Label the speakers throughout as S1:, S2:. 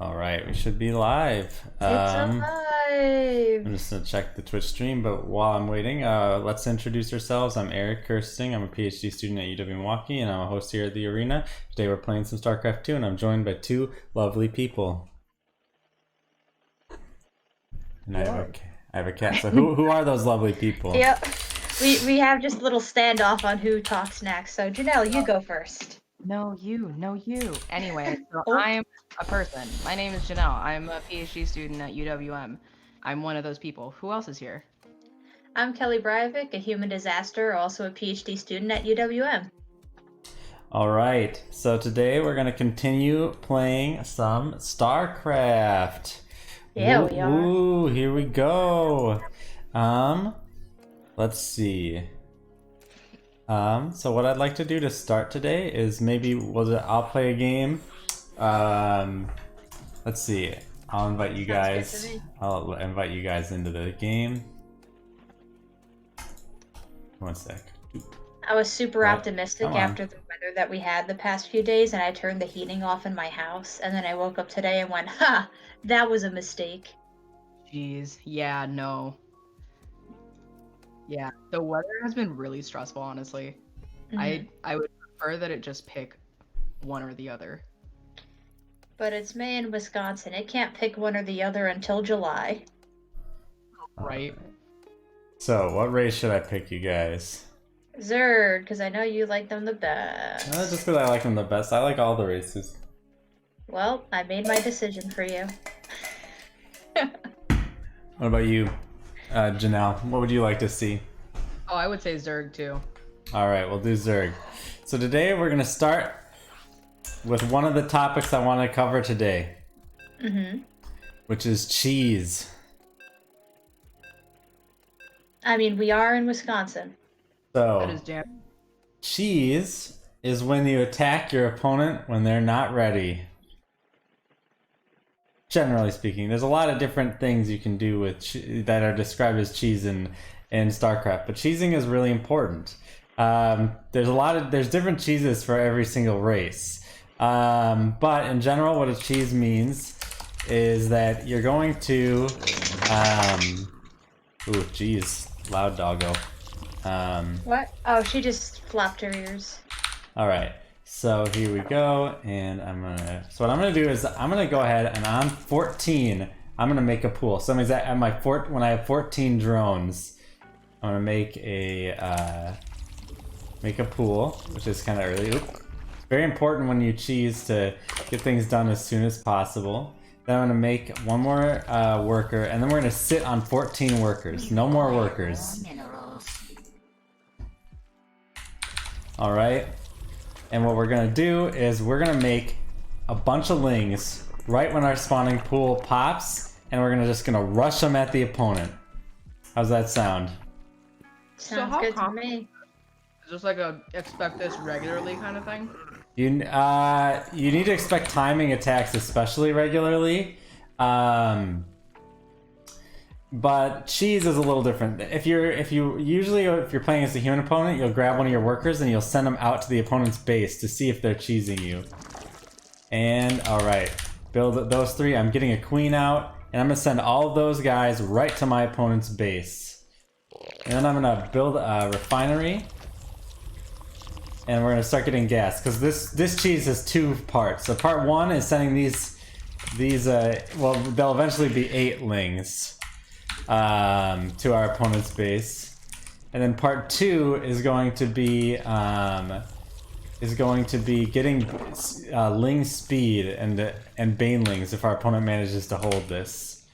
S1: All right, we should be live.
S2: It's
S1: I'm
S2: alive.
S1: just gonna check the Twitch stream, but while I'm waiting, let's introduce ourselves. I'm Eric Kirsting. I'm a PhD student at UW-Milwaukee, and I'm a host here at the arena. Today we're playing some Starcraft 2, and I'm joined by two lovely people. And I have a cat. So who are those lovely people?
S2: Yep. We have just a little standoff on who talks next. So Janelle, you go first.
S3: No, you. Anyway, so
S2: Oh.
S3: I'm a person. My name is Janelle. I'm a PhD student at UWM. I'm one of those people. Who else is here?
S2: I'm Kelly Breivik, a human disaster, also a PhD student at UWM.
S1: All right, so today we're gonna continue playing some Starcraft.
S2: Yeah, we are.
S1: Ooh, here we go. Let's see. So what I'd like to do to start today is I'll play a game. Let's see. I'll invite you guys.
S2: Sounds good to me.
S1: I'll invite you guys into the game. One sec.
S2: I was super
S1: What?
S2: optimistic
S1: Come on.
S2: after the weather that we had the past few days, and I turned the heating off in my house, and then I woke up today and went, "Ha, that was a mistake."
S3: Jeez. Yeah, no. Yeah, the weather has been really stressful, honestly.
S2: Mhm.
S3: I would prefer that it just pick one or the other.
S2: But it's May in Wisconsin. It can't pick one or the other until July.
S3: Right.
S1: So what race should I pick, you guys?
S2: Zerd, because I know you like them the best.
S1: Just because I like them the best. I like all the races.
S2: Well, I made my decision for you.
S1: What about you, Janelle? What would you like to see?
S3: Oh, I would say Zerg too.
S1: All right, we'll do Zerg. So today we're gonna start with one of the topics I want to cover today, which is cheese.
S2: I mean, we are in Wisconsin.
S3: That
S1: So
S3: is jam.
S1: cheese is when you attack your opponent when they're not ready. Generally speaking, there's a lot of different things you can do with that are described as cheese in StarCraft, but cheesing is really important. There's different cheeses for every single race, but in general, what a cheese means is that you're going to, ooh, geez, loud doggo.
S2: What? Oh, she just flopped her ears.
S1: All right. So here we go, and so what I'm gonna do is I'm gonna go ahead and on 14, I'm gonna make a pool. So that means that at when I have 14 drones, I'm gonna make a pool, which is kind of early. Oop. It's very important when you cheese to get things done as soon as possible. Then I'm gonna make one more worker, and then we're gonna sit on 14 workers. No more workers. All right. And what we're gonna do is we're gonna make a bunch of lings right when our spawning pool pops, and we're gonna rush them at the opponent. How's that sound?
S2: Sounds
S3: how
S2: good to
S3: common-
S2: me.
S3: Is this like a expect this regularly kind of thing?
S1: You need to expect timing attacks, especially regularly. But cheese is a little different. If you're playing against a human opponent, you'll grab one of your workers and you'll send them out to the opponent's base to see if they're cheesing you. And all right, build those three. I'm getting a queen out, and I'm gonna send all of those guys right to my opponent's base. And then I'm gonna build a refinery, and we're gonna start getting gas because this cheese has two parts. So part one is sending these well, they'll eventually be 8 lings. To our opponent's base, and then part 2 is going to be getting ling speed and banelings if our opponent manages to hold this.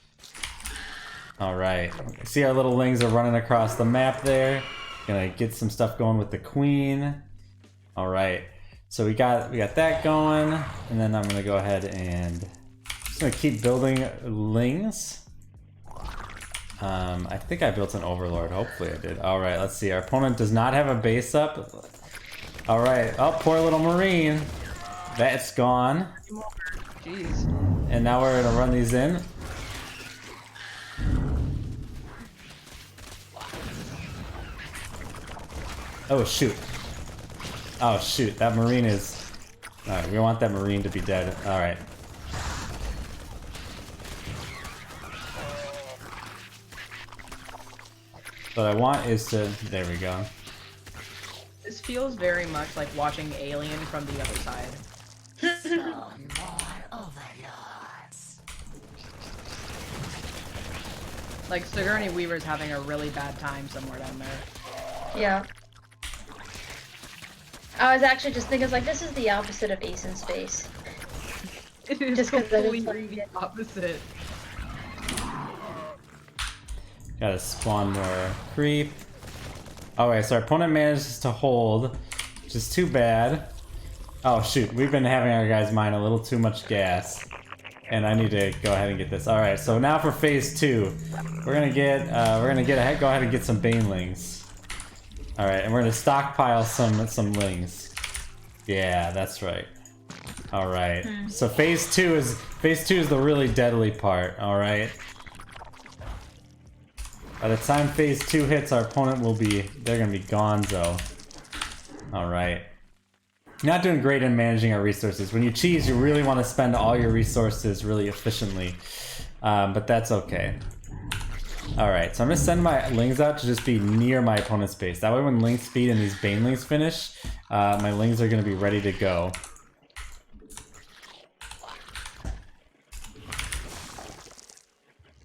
S1: All right, see our little lings are running across the map there. Gonna get some stuff going with the queen. All right, so we got that going, and then I'm gonna go ahead and just gonna keep building lings. I think I built an overlord. Hopefully I did. All right, let's see. Our opponent does not have a base up. All right. Oh, poor little marine. That's gone.
S3: Jeez.
S1: And now we're gonna run these in. Oh shoot. Oh shoot. That marine is. All right. We want that marine to be dead. All right. What I want is to... There we go.
S3: This feels very much like watching Alien from the other side. Like Sigourney Weaver's having a really bad time somewhere down there.
S2: Yeah. I was actually just thinking, like, this is the opposite of Ace in Space.
S3: It is
S2: Just 'cause that is
S3: completely the
S2: what
S3: opposite.
S1: Gotta spawn more creep. Alright, so our opponent manages to hold, which is too bad. Oh shoot, we've been having our guys mine a little too much gas. And I need to go ahead and get this. Alright, so now for phase 2. We're gonna go ahead and get some banelings. Alright, and we're gonna stockpile some lings. Yeah, that's right. Alright. So phase 2 is the really deadly part, alright? By the time phase 2 hits, our opponent they're gonna be gonzo. Alright. Not doing great in managing our resources. When you cheese, you really want to spend all your resources really efficiently. But that's okay. Alright, so I'm gonna send my lings out to just be near my opponent's base. That way when ling speed and these banelings finish, my lings are gonna be ready to go.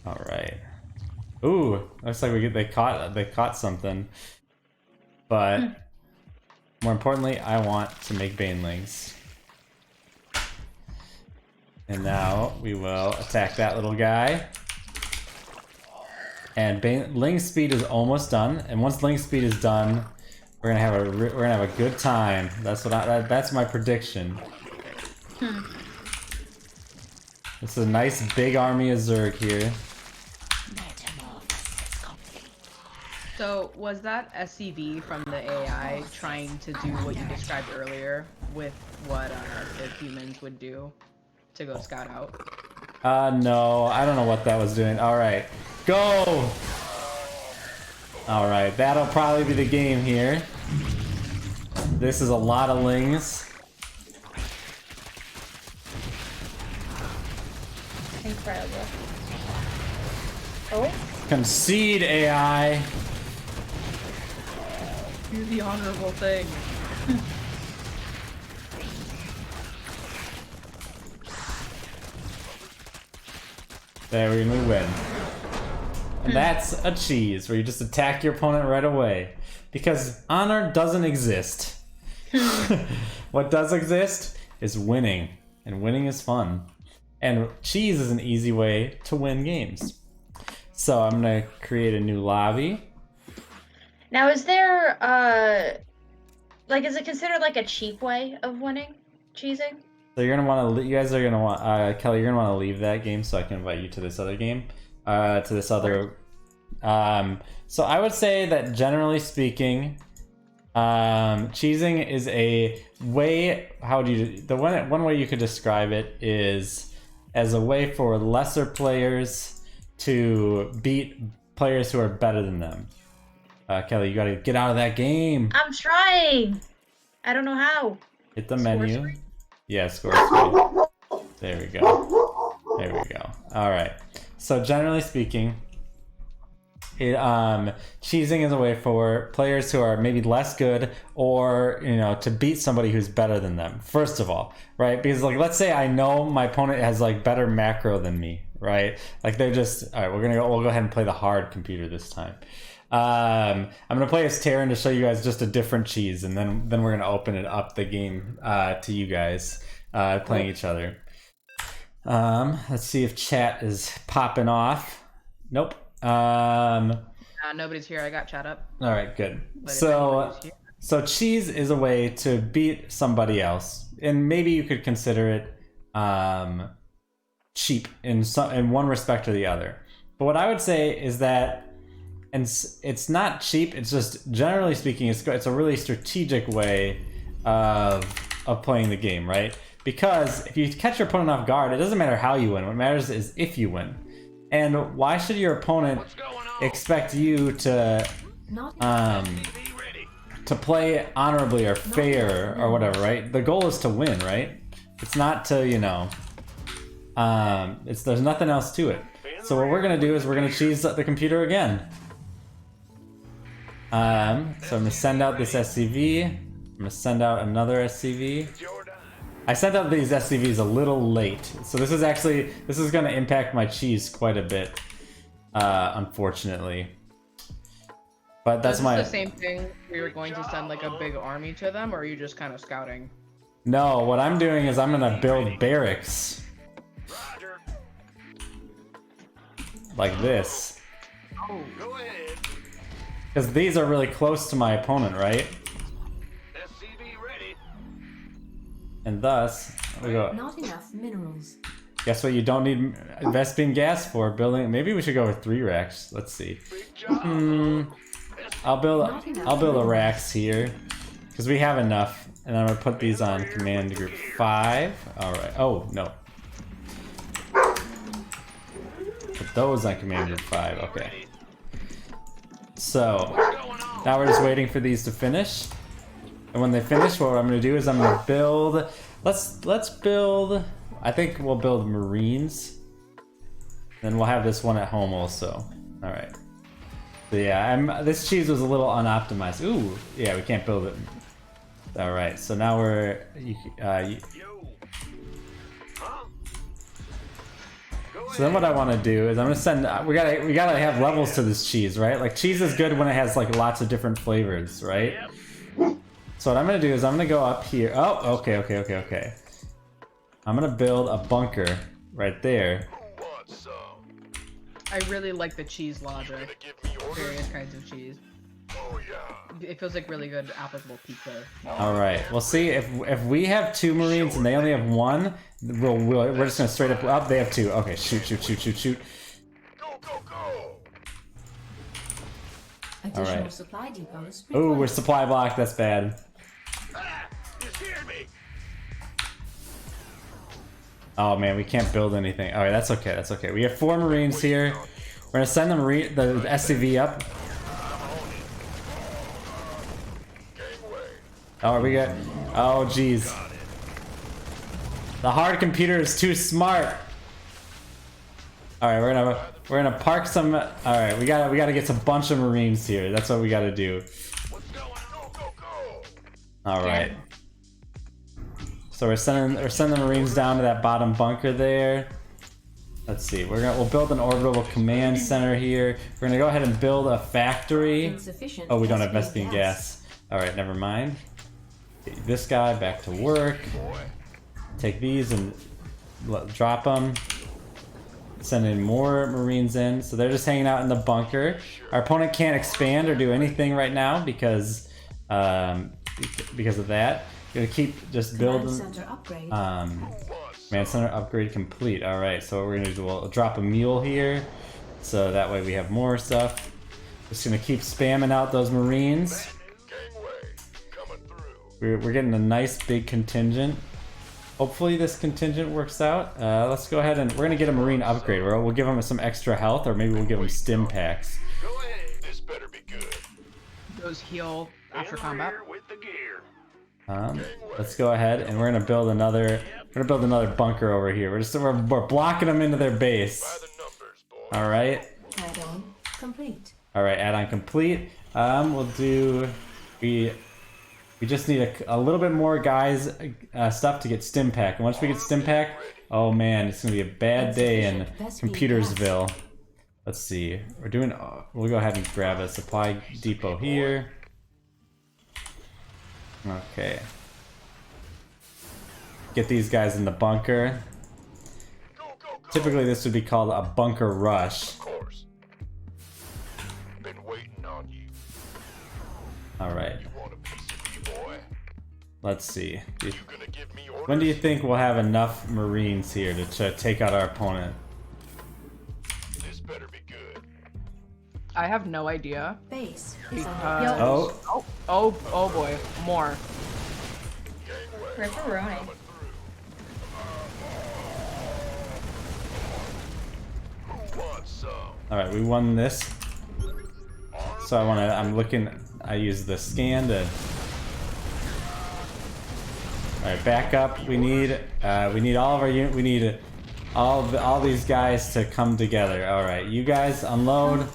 S1: Alright. Ooh, looks like they caught something. But more importantly, I want to make banelings. And now we will attack that little guy. And ling speed is almost done. And once ling speed is done, we're gonna have a good time. That's my prediction. This is a nice big army of Zerg here.
S3: So, was that SCV from the AI trying to do what you described earlier with what the humans would do to go scout out?
S1: No, I don't know what that was doing. Alright, go! Alright, that'll probably be the game here. This is a lot of lings.
S2: Incredible. Oh?
S1: Concede, AI!
S3: Do the honorable thing.
S1: There we win. And that's a cheese, where you just attack your opponent right away. Because honor doesn't exist. What does exist is winning. And winning is fun. And cheese is an easy way to win games. So I'm gonna create a new lobby.
S2: Now, is there, like, is it considered, like, a cheap way of winning? Cheesing?
S1: So you're gonna want to, you guys are gonna want, Kelly, you're gonna want to leave that game so I can invite you to this other game, to this other. So I would say that generally speaking, cheesing is a way. How would you? The one way you could describe it is as a way for lesser players to beat players who are better than them. Kelly, you gotta get out of that game.
S2: I'm trying! I don't know how.
S1: Hit the
S2: Score
S1: menu.
S2: screen?
S1: Yeah, score screen. There we go. There we go. Alright. So generally speaking, cheesing is a way for players who are maybe less good or, to beat somebody who's better than them. First of all, right? Because like, let's say I know my opponent has like better macro than me, right? Like they're just, all right, we'll go ahead and play the hard computer this time. I'm gonna play as Terran to show you guys just a different cheese, and then we're gonna open it up the game to you guys playing each other. Let's see if chat is popping off. Nope.
S3: Nobody's here. I got chat up.
S1: All right, good.
S3: But
S1: So cheese is a way to beat somebody else, and maybe you could consider it cheap in one respect or the other. But what I would say is that. And it's not cheap. It's just, generally speaking, it's a really strategic way of playing the game, right? Because if you catch your opponent off guard, it doesn't matter how you win. What matters is if you win. And why should your opponent expect you to play honorably or fair or whatever, right? The goal is to win, right? It's not to, there's nothing else to it. So what we're gonna do is we're gonna cheese the computer again. So I'm gonna send out this SCV. I'm gonna send out another SCV. I sent out these SCVs a little late, so this is gonna impact my cheese quite a bit, unfortunately. But that's
S3: the same thing. We were going to send like a big army to them, or are you just kind of scouting?
S1: No, what I'm doing is I'm gonna build barracks. Like this.
S3: Oh.
S1: Because these are really close to my opponent, right? And thus, we go.
S4: Not enough minerals.
S1: Guess what you don't need Vespine gas for? Building. Maybe we should go with 3 racks. Let's see. I'll build a racks here because we have enough, and I'm gonna put these on command group 5. All right. Oh no. Put those on command group 5. Okay. So now we're just waiting for these to finish, and when they finish, what I'm gonna do is I'm gonna build. Let's build. I think we'll build Marines. Then we'll have this one at home also. All right. So yeah, this cheese was a little unoptimized. Ooh, yeah, we can't build it. All right, so now we're. So then what I want to do is I'm gonna send. We gotta have levels to this cheese, right? Like cheese is good when it has like lots of different flavors, right? So what I'm gonna do is I'm gonna go up here. Oh, okay. I'm gonna build a bunker right there.
S3: I really like the cheese logic. Various kinds of cheese. It feels like really good applicable pizza.
S1: All right. Well, see if we have 2 Marines and they only have 1, we're just gonna straight up. Oh, they have 2. Okay, shoot. All right.
S4: Supply depots.
S1: Oh, we're supply blocked. That's bad. Oh man, we can't build anything. All right, that's okay. We have 4 Marines here. We're gonna send the SCV up. Oh, we got. Oh, geez. The hard computer is too smart. All right, we're gonna park some. All right, we gotta get a bunch of Marines here. That's what we gotta do. All right. So we're sending the Marines down to that bottom bunker there. Let's see. We'll build an orbital command center here. We're gonna go ahead and build a factory. Oh, we don't have Vespine gas. All right, never mind. Get this guy back to work. Take these and drop them. Send in more Marines in. So they're just hanging out in the bunker. Our opponent can't expand or do anything right now because of that. Gonna keep just building. Command center upgrade complete. All right, so what we're gonna do, we'll drop a mule here, so that way we have more stuff. Just gonna keep spamming out those Marines. We're getting a nice big contingent. Hopefully this contingent works out. Let's go ahead and we're gonna get a Marine upgrade. We'll give them some extra health, or maybe we'll give them stim packs.
S5: This better be good.
S3: Those heal after combat.
S1: Let's go ahead and we're gonna build another. We're gonna build another bunker over here. We're blocking them into their base. All right.
S4: Add-on complete.
S1: All right, add-on complete. We'll do. We just need a little bit more guys stuff to get stim pack. And once we get stim pack, oh man, it's gonna be a bad day in Computersville. Let's see. We'll go ahead and grab a supply depot here. Okay. Get these guys in the bunker. Typically this would be called a bunker rush.
S5: Of course. Been waiting on you.
S1: Alright.
S5: You want a piece of me, boy?
S1: Let's see.
S5: You gonna give me orders?
S1: When do you think we'll have enough Marines here to take out our opponent?
S5: This better be good.
S3: I have no idea.
S4: Base is
S3: Because...
S4: under
S3: Oh boy, more.
S2: Ripperoni.
S1: Alright, we won this. So I use the scan to. Alright, back up. We need all of our we need all these guys to come together. Alright, you guys unload.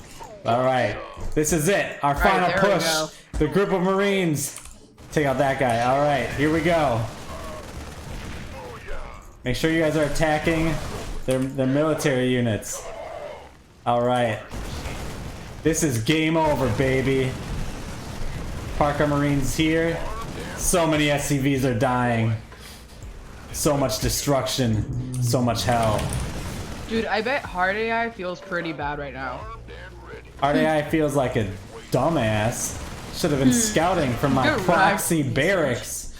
S1: All right, this is it. Our
S3: right,
S1: final
S3: there we
S1: push.
S3: go.
S1: The group of Marines. Take out that guy. All right, here we go. Make sure you guys are attacking their military units. All right. This is game over, baby. Park our Marines here. So many SCVs are dying. So much destruction. So much hell.
S3: Dude, I bet hard AI feels pretty bad right now.
S1: Hard AI feels like a dumbass. Should have been scouting from my
S3: You're
S1: proxy
S3: right.
S1: barracks.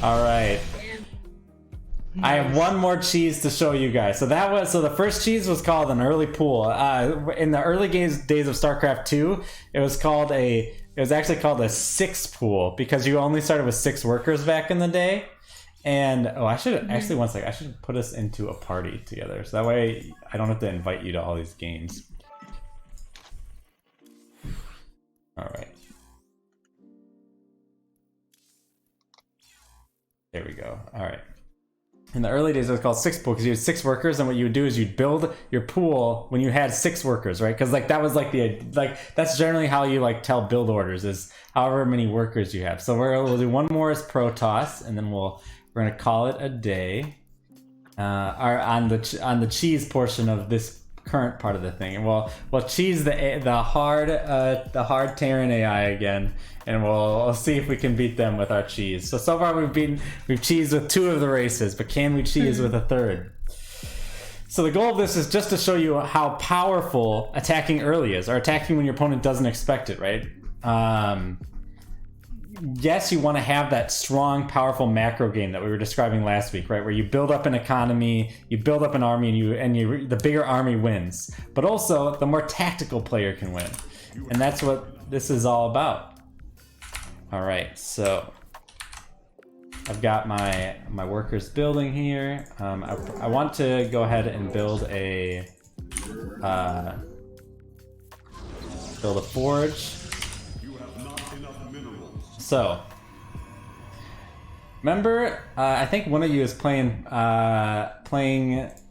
S1: All right. I have one more cheese to show you guys. So the first cheese was called an early pool. In the early days of StarCraft 2, it was actually called a 6 pool because you only started with 6 workers back in the day. And I should actually one second. I should put us into a party together, so that way I don't have to invite you to all these games. All right. There we go. All right. In the early days, it was called 6 pool because you had 6 workers, and what you would do is you'd build your pool when you had 6 workers, right? Because that was that's generally how you tell build orders is however many workers you have. So we'll do one more as Protoss, and then we're gonna call it a day. On the cheese portion of this current part of the thing, and we'll cheese the hard Terran AI again, and we'll see if we can beat them with our cheese. So far we've cheesed with 2 of the races, but can we cheese with a 3rd? So the goal of this is just to show you how powerful attacking early is, or attacking when your opponent doesn't expect it, right? Yes, you want to have that strong, powerful macro game that we were describing last week, right? Where you build up an economy, you build up an army, and the bigger army wins. But also, the more tactical player can win, and that's what this is all about. All right, so I've got my workers building here. I want to go ahead and build a forge. So, remember, I think one of you is playing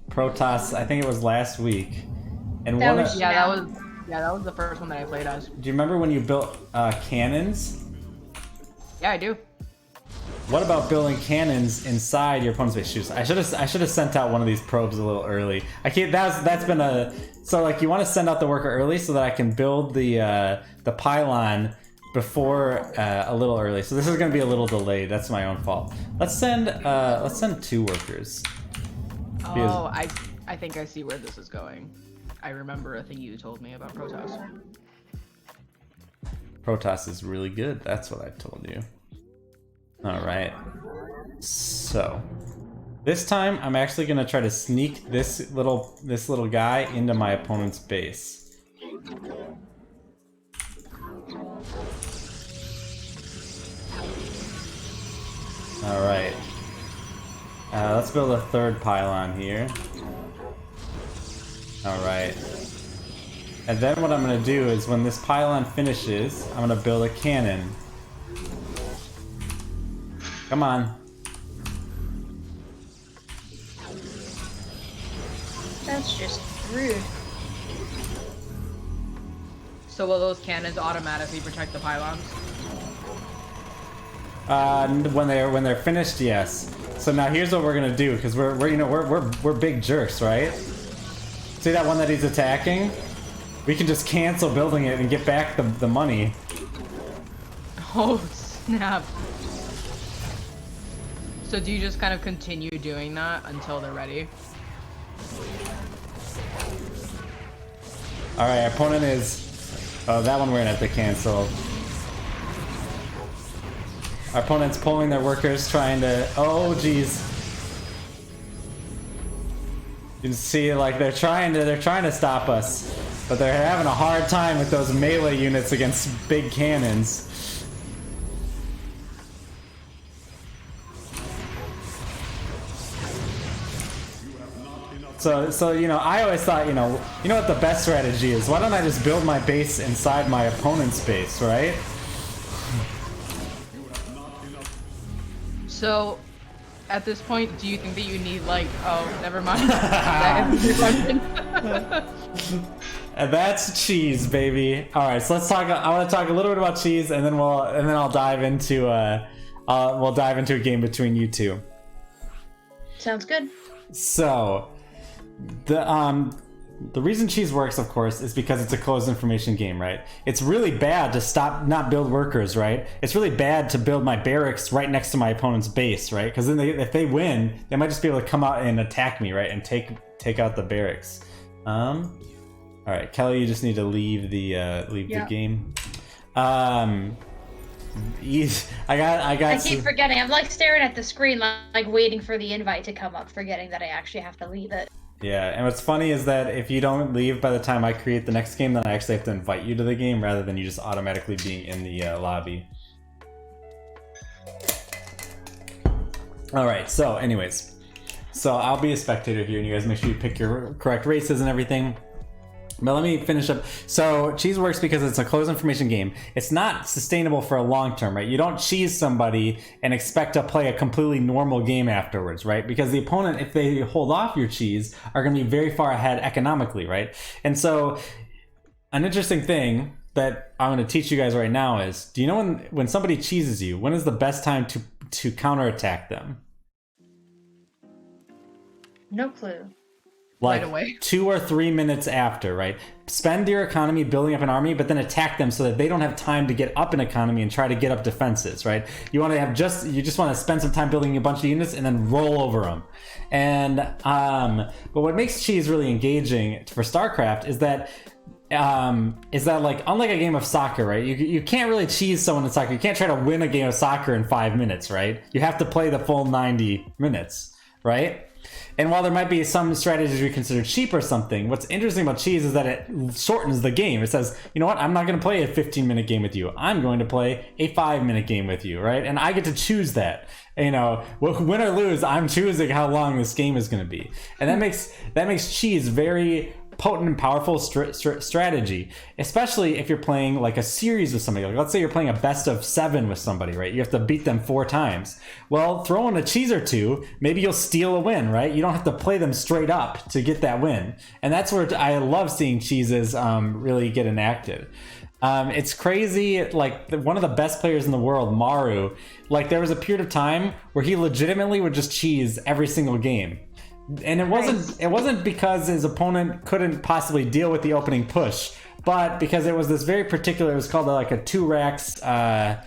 S1: Protoss. I think it was last week, and
S2: That
S3: that was the first one that I played as.
S1: do you remember when you built cannons?
S3: Yeah, I do.
S1: What about building cannons inside your opponent's base? Shoot, I should have sent out one of these probes a little early. I can't. That's been a so you want to send out the worker early so that I can build the pylon before a little early. So this is going to be a little delayed. That's my own fault. Let's send 2 workers.
S3: Oh, I think I see where this is going. I remember a thing you told me about Protoss.
S1: Protoss is really good. That's what I told you. All right. So this time I'm actually going to try to sneak this little guy into my opponent's base. All right. Let's build a 3rd pylon here. All right. And then what I'm going to do is when this pylon finishes, I'm going to build a cannon. Come on.
S2: That's just rude.
S3: So will those cannons automatically protect the pylons?
S1: When they're finished, yes. So now here's what we're gonna do, because we're big jerks, right? See that one that he's attacking? We can just cancel building it and get back the money.
S3: Oh snap! So do you just kind of continue doing that until they're ready?
S1: All right, our opponent is. Oh, that one we're gonna have to cancel. Our opponent's pulling their workers, trying to. Oh, jeez. You can see, they're trying to stop us, but they're having a hard time with those melee units against big cannons. So I always thought, you know what the best strategy is? Why don't I just build my base inside my opponent's base, right?
S3: So, At this point, do you think that you need like? Oh, never mind. That answers your question.
S1: And that's cheese, baby. All right, so let's talk. I want to talk a little bit about cheese, and then I'll dive into we'll dive into a game between you two.
S2: Sounds good.
S1: So, the reason cheese works, of course, is because it's a closed information game, right? It's really bad to not build workers, right? It's really bad to build my barracks right next to my opponent's base, right? Because then if they win, they might just be able to come out and attack me, right? And take out the barracks. All right, Kelly, you just need to leave the game. I
S2: keep forgetting. I'm like staring at the screen, like waiting for the invite to come up, forgetting that I actually have to leave it.
S1: Yeah, and what's funny is that if you don't leave by the time I create the next game, then I actually have to invite you to the game rather than you just automatically being in the lobby. All right, so anyways, so I'll be a spectator here, and you guys make sure you pick your correct races and everything. But let me finish up. So cheese works because it's a closed information game. It's not sustainable for a long term, right? You don't cheese somebody and expect to play a completely normal game afterwards, right? Because the opponent, if they hold off your cheese, are going to be very far ahead economically, right? And so an interesting thing that I'm going to teach you guys right now is, do you know when somebody cheeses you, when is the best time to counterattack them?
S2: No clue.
S1: Like
S3: Right away.
S1: 2 or 3 minutes after, right? Spend your economy building up an army, but then attack them so that they don't have time to get up an economy and try to get up defenses, right? You want to you just want to spend some time building a bunch of units and then roll over them. And but what makes cheese really engaging for Starcraft is that like, unlike a game of soccer, right? You can't really cheese someone in soccer. You can't try to win a game of soccer in 5 minutes, right? You have to play the full 90 minutes, right? And while there might be some strategies we consider cheap or something, what's interesting about cheese is that it shortens the game. It says, you know what, I'm not going to play a 15-minute game with you. I'm going to play a 5-minute game with you, right? And I get to choose that. You know, win or lose, I'm choosing how long this game is going to be. And that makes cheese very potent and powerful strategy, especially if you're playing like a series with somebody. Like, let's say you're playing a best of 7 with somebody, right? You have to beat them 4 times. Well, throw in a cheese or 2, maybe you'll steal a win, right? You don't have to play them straight up to get that win. And that's where I love seeing cheeses really get enacted. It's crazy. Like, one of the best players in the world, Maru, like, there was a period of time where he legitimately would just cheese every single game. And it wasn't because his opponent couldn't possibly deal with the opening push, but because it was this very particular, it was called like a 2-racks, a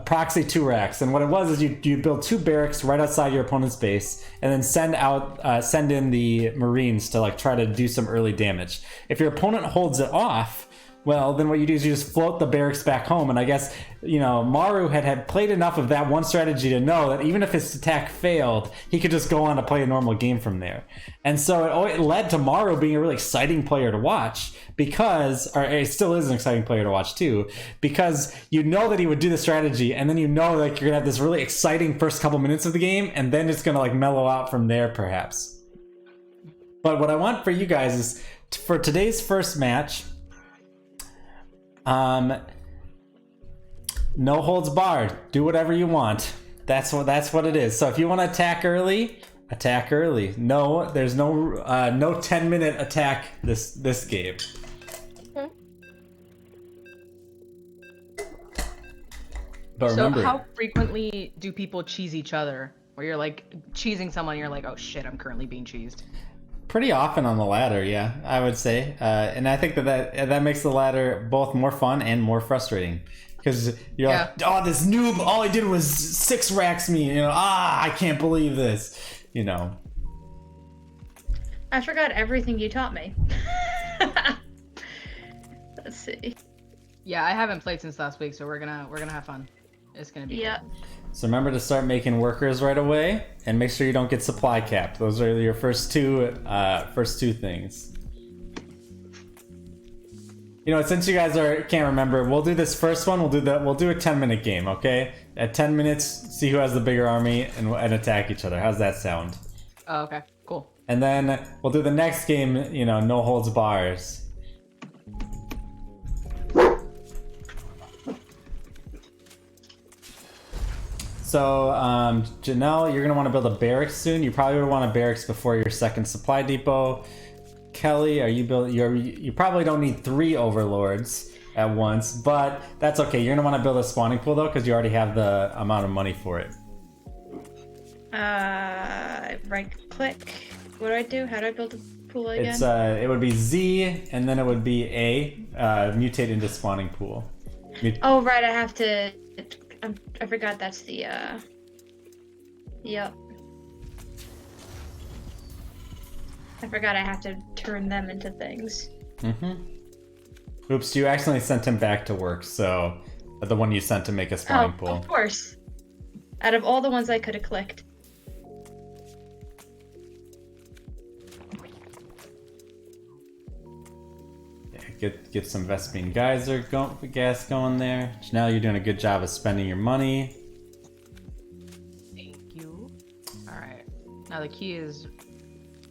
S1: proxy 2-racks. And what it was is you build 2 barracks right outside your opponent's base and then send in the Marines to like try to do some early damage. If your opponent holds it off, well, then what you do is you just float the barracks back home. And I guess, you know, Maru had played enough of that one strategy to know that even if his attack failed, he could just go on to play a normal game from there. And so it led to Maru being a really exciting player to watch because, or it still is an exciting player to watch too, because you know that he would do the strategy, and then you know like you're gonna have this really exciting first couple minutes of the game, and then it's gonna like mellow out from there perhaps. But what I want for you guys is, for today's first match, no holds barred. Do whatever you want. That's what it is. So if you want to attack early, attack early. No, there's no 10-minute attack this game.
S3: Okay.
S1: But remember,
S3: so how frequently do people cheese each other? Where you're like cheesing someone, and you're like, oh shit, I'm currently being cheesed.
S1: pretty often on the ladder, yeah, I would say. And I think that makes the ladder both more fun and more frustrating. Because you're like, oh, this noob, all he did was 6-racks me. You know, I can't believe this. You know.
S2: I forgot everything you taught me. Let's see.
S3: Yeah, I haven't played since last week, so we're gonna have fun. It's gonna be good.
S1: So remember to start making workers right away, and make sure you don't get supply capped. Those are your first two things. You know, since you guys can't remember, we'll do this first one. We'll do a 10-minute game, okay? At 10 minutes, see who has the bigger army and attack each other. How's that sound?
S3: Oh, okay, cool.
S1: And then we'll do the next game, you know, no holds bars. So, Janelle, you're gonna want to build a barracks soon. You probably would want a barracks before your second supply depot. Kelly, are you building? You probably don't need 3 overlords at once, but that's okay. You're gonna want to build a spawning pool though, because you already have the amount of money for it.
S2: Right click. What do I do? How do I build a pool again?
S1: It's it would be Z, and then it would be A. Mutate into spawning pool.
S2: Oh right, I have to. I forgot that's the. Yep. I forgot I have to turn them into things.
S1: Oops, you accidentally sent him back to work, so the one you sent to make a spawning pool.
S2: Of course. Out of all the ones I could have clicked.
S1: Yeah, get some Vespine Geyser gas going there. Now you're doing a good job of spending your money.
S3: Thank you. Alright. Now the key is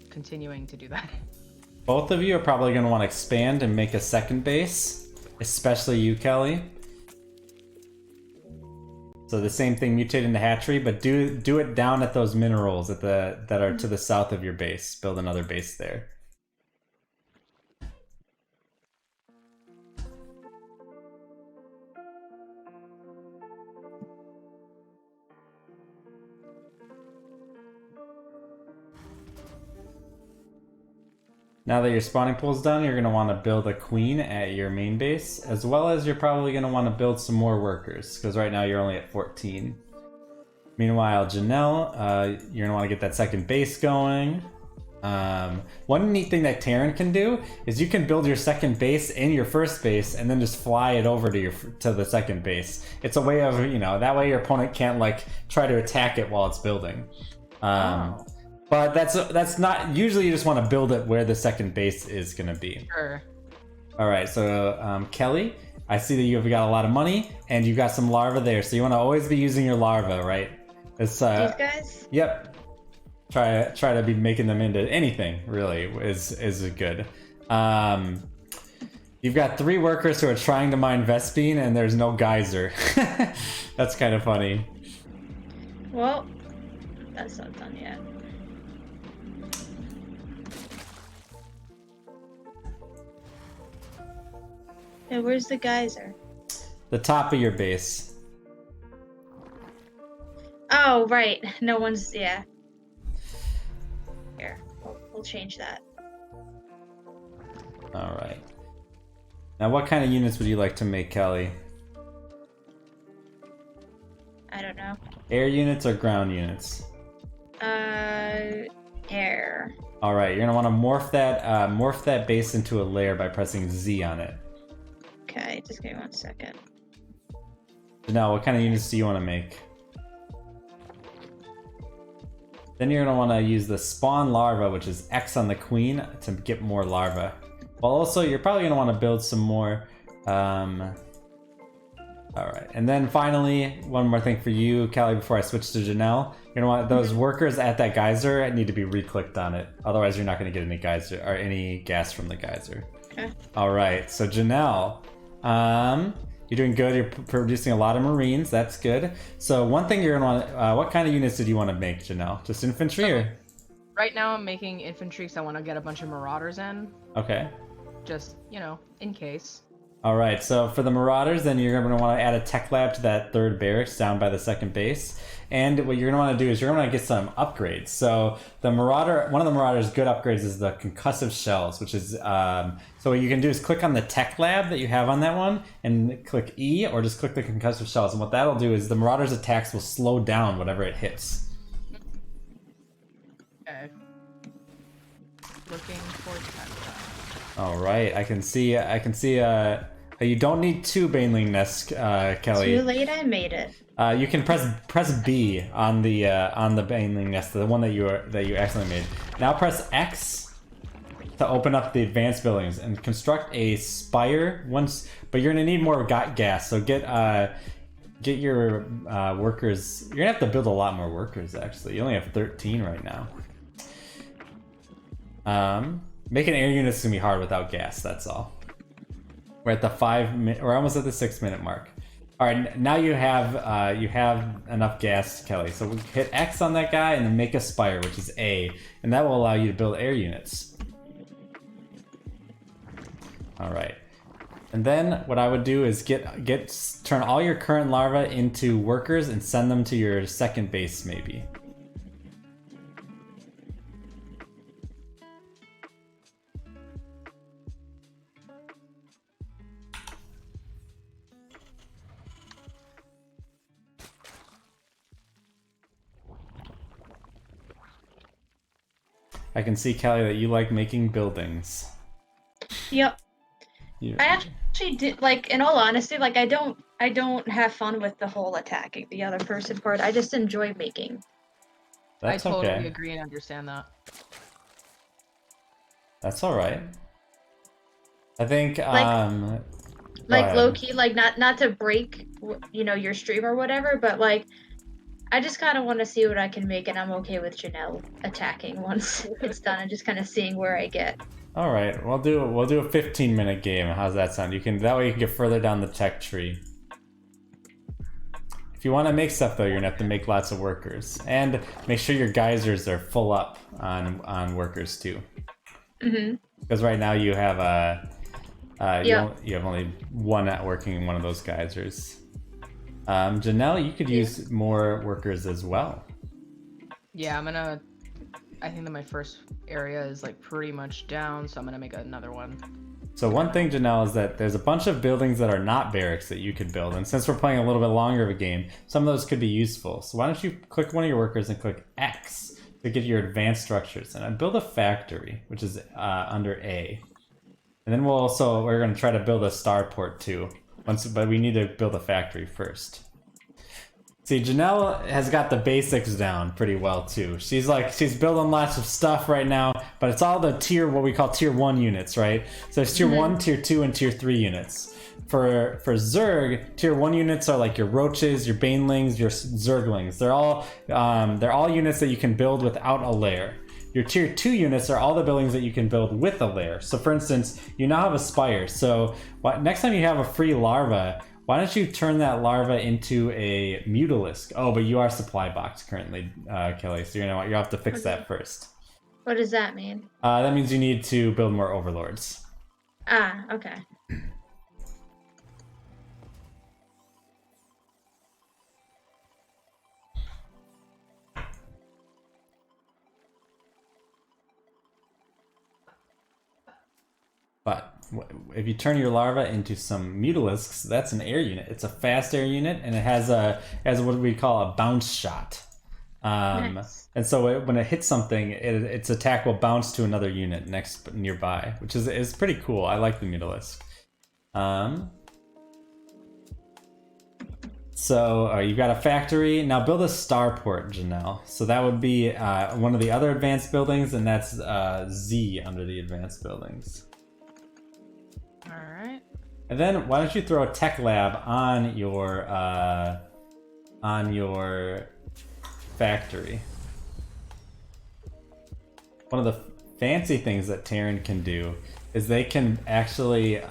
S3: continuing to do that.
S1: Both of you are probably going to want to expand and make a second base, especially you, Kelly. So the same thing, mutate into hatchery, but do it down at those minerals that are to the south of your base. Build another base there. Now that your spawning pool's done, you're going to want to build a queen at your main base, as well as you're probably going to want to build some more workers, because right now you're only at 14. Meanwhile, Janelle, you're going to want to get that second base going. One neat thing that Terran can do is you can build your second base in your first base and then just fly it over to the second base. It's a way of, that way your opponent can't try to attack it while it's building. But that's not, usually you just want to build it where the second base is going to be.
S3: Sure.
S1: All right, so Kelly, I see that you've got a lot of money and you've got some larvae there, so you want to always be using your larvae, right? It's,
S2: These guys?
S1: Yep. Try to be making them into anything, really, is good. You've got 3 workers who are trying to mine Vespine and there's no geyser. That's kind of funny.
S2: Well, that's not done yet. Hey, where's the geyser?
S1: The top of your base.
S2: Oh, right. No one's, yeah. Here, we'll change that.
S1: All right. Now, what kind of units would you like to make, Kelly?
S2: I don't know.
S1: Air units or ground units?
S2: Air.
S1: All right, you're gonna want to morph that base into a layer by pressing Z on it.
S2: Okay, just give me 1 second.
S1: Now, what kind of units do you want to make? Then you're going to want to use the spawn larva, which is X on the queen, to get more larvae. Well, also, you're probably going to want to build some more. Alright, and then finally, one more thing for you, Callie, before I switch to Janelle. You're going to want those workers at that geyser need to be re-clicked on it. Otherwise, you're not going to get any geyser or any gas from the geyser.
S2: Okay.
S1: Alright, so Janelle, you're doing good. You're producing a lot of Marines. That's good. So one thing you're going to want, what kind of units did you want to make, Janelle? Just infantry or?
S3: Right now I'm making infantry because I want to get a bunch of marauders in.
S1: Okay.
S3: Just, in case.
S1: All right, so for the Marauders, then you're going to want to add a tech lab to that third barracks down by the second base. And what you're going to want to do is you're going to get some upgrades. So the Marauder, one of the Marauders' good upgrades is the concussive shells, which is, so what you can do is click on the tech lab that you have on that one and click E, or just click the concussive shells. And what that'll do is the Marauder's attacks will slow down whatever it hits.
S3: Okay. Looking for tech lab.
S1: All right, I can see, you don't need 2 Baneling nests, Kelly.
S2: Too late, I made it.
S1: You can press B on the Baneling nest, the one that you accidentally made. Now press X to open up the advanced buildings and construct a spire once. But you're gonna need more gas, so get your workers. You're gonna have to build a lot more workers. Actually, you only have 13 right now. Making air units is gonna be hard without gas. That's all. We're at the 5 minute. We're almost at the 6 minute mark. All right, now you have enough gas, Kelly. So we hit X on that guy and then make a spire, which is A, and that will allow you to build air units. All right, and then what I would do is turn all your current larvae into workers and send them to your second base, maybe. I can see, Kelly, that you like making buildings.
S2: Yep.
S1: You,
S2: I actually did, like, in all honesty, like, I don't have fun with the whole attacking the other person part. I just enjoy making.
S1: that's
S3: I totally
S1: okay.
S3: agree and understand that.
S1: That's all right. I think go
S2: Like
S1: ahead.
S2: low key, like not to break, your stream or whatever, but like, I just kind of want to see what I can make, and I'm okay with Janelle attacking once it's done, and just kind of seeing where I get.
S1: All right, we'll do a 15-minute game. How's that sound? That way you can get further down the tech tree. If you want to make stuff though, you're gonna have to make lots of workers, and make sure your geysers are full up on workers too.
S2: Mhm.
S1: Because right now you have
S2: Yeah.
S1: you have only one at working in one of those geysers. Janelle, you could use more workers as well.
S3: Yeah, I think that my first area is like pretty much down, so I'm gonna make another one.
S1: So one thing, Janelle, is that there's a bunch of buildings that are not barracks that you could build, and since we're playing a little bit longer of a game, some of those could be useful. So why don't you click one of your workers and click X to get your advanced structures, and build a factory, which is under A. And then we're going to try to build a starport too, but we need to build a factory first. See, Janelle has got the basics down pretty well too. She's building lots of stuff right now, but it's all the what we call tier 1 units, right? So there's tier 1, tier 2, and tier 3 units. For Zerg, tier 1 units are like your roaches, your banelings, your zerglings. They're all units that you can build without a lair. Your tier 2 units are all the buildings that you can build with a lair. So for instance, you now have a spire. So next time you have a free larva, why don't you turn that larva into a mutalisk? Oh, but you are supply box currently, Kelly. So you'll have to fix that first.
S2: What does that mean?
S1: That means you need to build more overlords.
S2: Ah, okay.
S1: But if you turn your larva into some mutalisks, that's an air unit. It's a fast air unit, and it has what we call a bounce shot.
S2: Nice.
S1: And so when it hits something, its attack will bounce to another unit nearby, which is pretty cool. I like the mutalisk. So you've got a factory. Now build a starport, Janelle. So that would be one of the other advanced buildings, and that's Z under the advanced buildings.
S3: Alright.
S1: And then why don't you throw a tech lab on your factory? One of the fancy things that Terran can do is they can actually,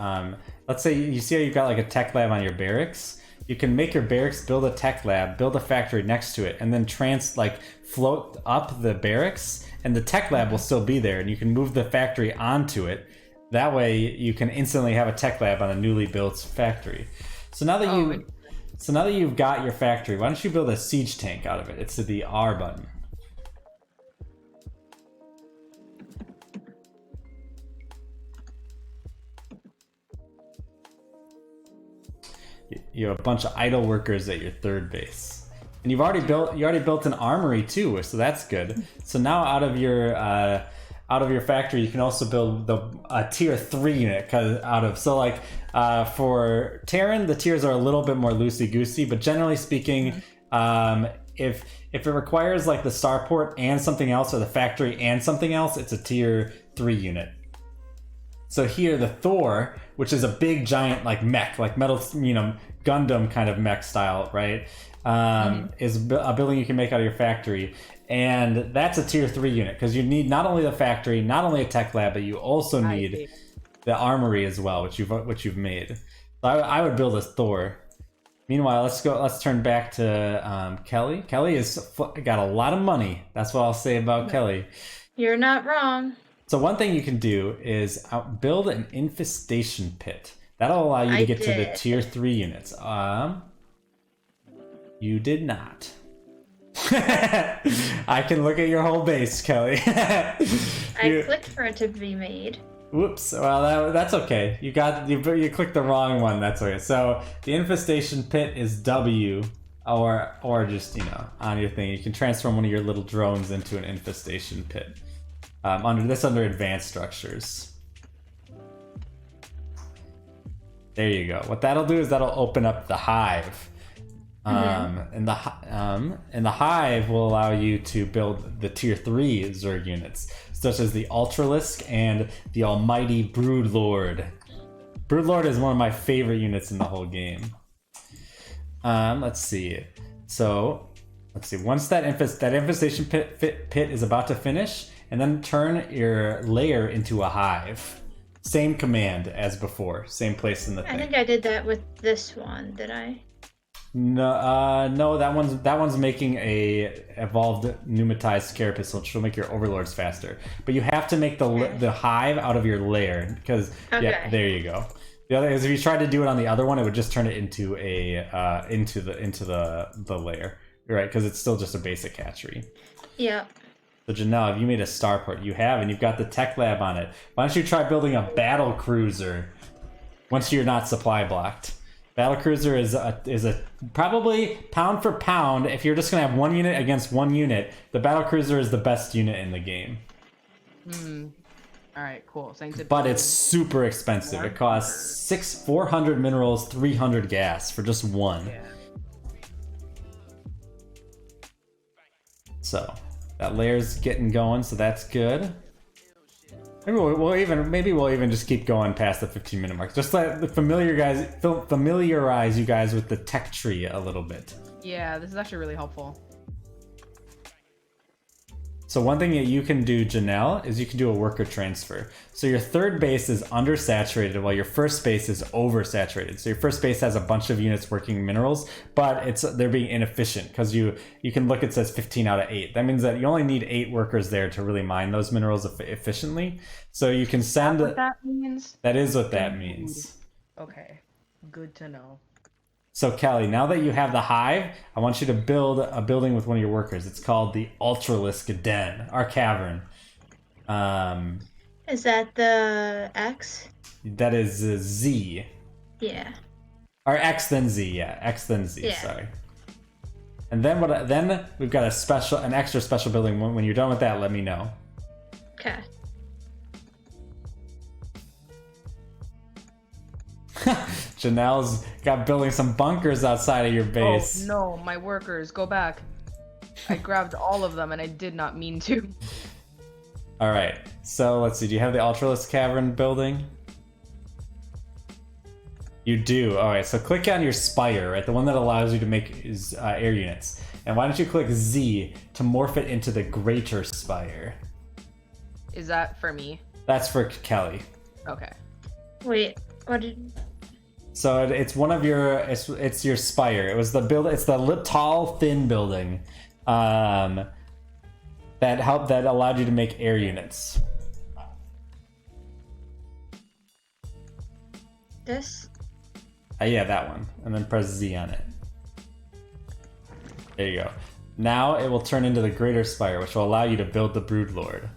S1: let's say you see how you've got like a tech lab on your barracks. You can make your barracks, build a tech lab, build a factory next to it, and then float up the barracks, and the tech lab will still be there, and you can move the factory onto it. That way, you can instantly have a tech lab on a newly built factory. So now that you've got your factory, why don't you build a siege tank out of it? It's the R button. You have a bunch of idle workers at your third base, and you already built an armory too, so that's good. So now out of your factory, you can also build a tier 3 unit. For Terran, the tiers are a little bit more loosey goosey, but generally speaking, if it requires like the starport and something else, or the factory and something else, it's a tier 3 unit. So here, the Thor, which is a big giant like mech, like metal, Gundam kind of mech style, right? Is a building you can make out of your factory, and that's a tier 3 unit because you need not only the factory, not only a tech lab, but you also need the armory as well, which you've made. So I would build a Thor. Meanwhile, let's turn back to Kelly. Kelly has got a lot of money. That's what I'll say about Kelly.
S2: You're not wrong.
S1: So one thing you can do is build an infestation pit. That'll allow you to get to the tier 3 units. You did not. I can look at your whole base, Kelly.
S2: I clicked for it to be made.
S1: Whoops. Well, that's okay. You clicked the wrong one. That's okay. So the infestation pit is W, or just on your thing. You can transform one of your little drones into an infestation pit. Under advanced structures. There you go. What that'll do is that'll open up the hive. And the hive will allow you to build the tier 3 Zerg units, such as the Ultralisk and the Almighty Broodlord. Broodlord is one of my favorite units in the whole game. Let's see. Once that infestation pit is about to finish, and then turn your layer into a hive. Same command as before. Same place in the thing.
S2: I think I did that with this one. Did I?
S1: No, that one's making a evolved pneumatized carapace, which will make your overlords faster. But you have to make the hive out of your lair, because yeah, there you go. The other is if you tried to do it on the other one, it would just turn it into into the lair. You're right, because it's still just a basic hatchery.
S2: Yeah.
S1: So Janelle, have you made a starport? You have, and you've got the tech lab on it. Why don't you try building a battle cruiser once you're not supply blocked? Battle cruiser is a probably pound for pound. If you're just gonna have one unit against one unit, the battle cruiser is the best unit in the game.
S3: All right, cool.
S1: But it's super expensive. It costs 400 minerals, 300 gas for just one.
S3: Yeah.
S1: So that layer's getting going, so that's good. Maybe we'll even just keep going past the 15-minute mark. Just familiarize you guys with the tech tree a little bit.
S3: Yeah, this is actually really helpful.
S1: So one thing that you can do, Janelle, is you can do a worker transfer. So your third base is undersaturated while your first base is oversaturated. So your first base has a bunch of units working minerals, but they're being inefficient because you can look, it says 15 out of 8. That means that you only need 8 workers there to really mine those minerals efficiently. So you can send...
S3: Is that what that means?
S1: That is what that means.
S3: Okay, good to know.
S1: So Kelly, now that you have the hive, I want you to build a building with one of your workers. It's called the Ultralisk Den, our cavern.
S2: Is that the X?
S1: That is Z.
S2: Yeah.
S1: Or X then Z, yeah. X then Z,
S2: Yeah.
S1: sorry. And then then we've got an extra special building. When you're done with that, let me know.
S2: Okay.
S1: Janelle's got building some bunkers outside of your base.
S3: Oh no, my workers, go back. I grabbed all of them and I did not mean to.
S1: Alright, so let's see, do you have the Ultralisk Cavern building? You do. Alright, so click on your spire, right? The one that allows you to make air units. And why don't you click Z to morph it into the Greater Spire?
S3: Is that for me?
S1: That's for Kelly.
S3: Okay.
S2: Wait, what did...
S1: So it's one of your it's your spire. It's the tall thin building that allowed you to make air units.
S2: This?
S1: Yeah, that one. And then press Z on it. There you go. Now it will turn into the Greater Spire, which will allow you to build the Broodlord.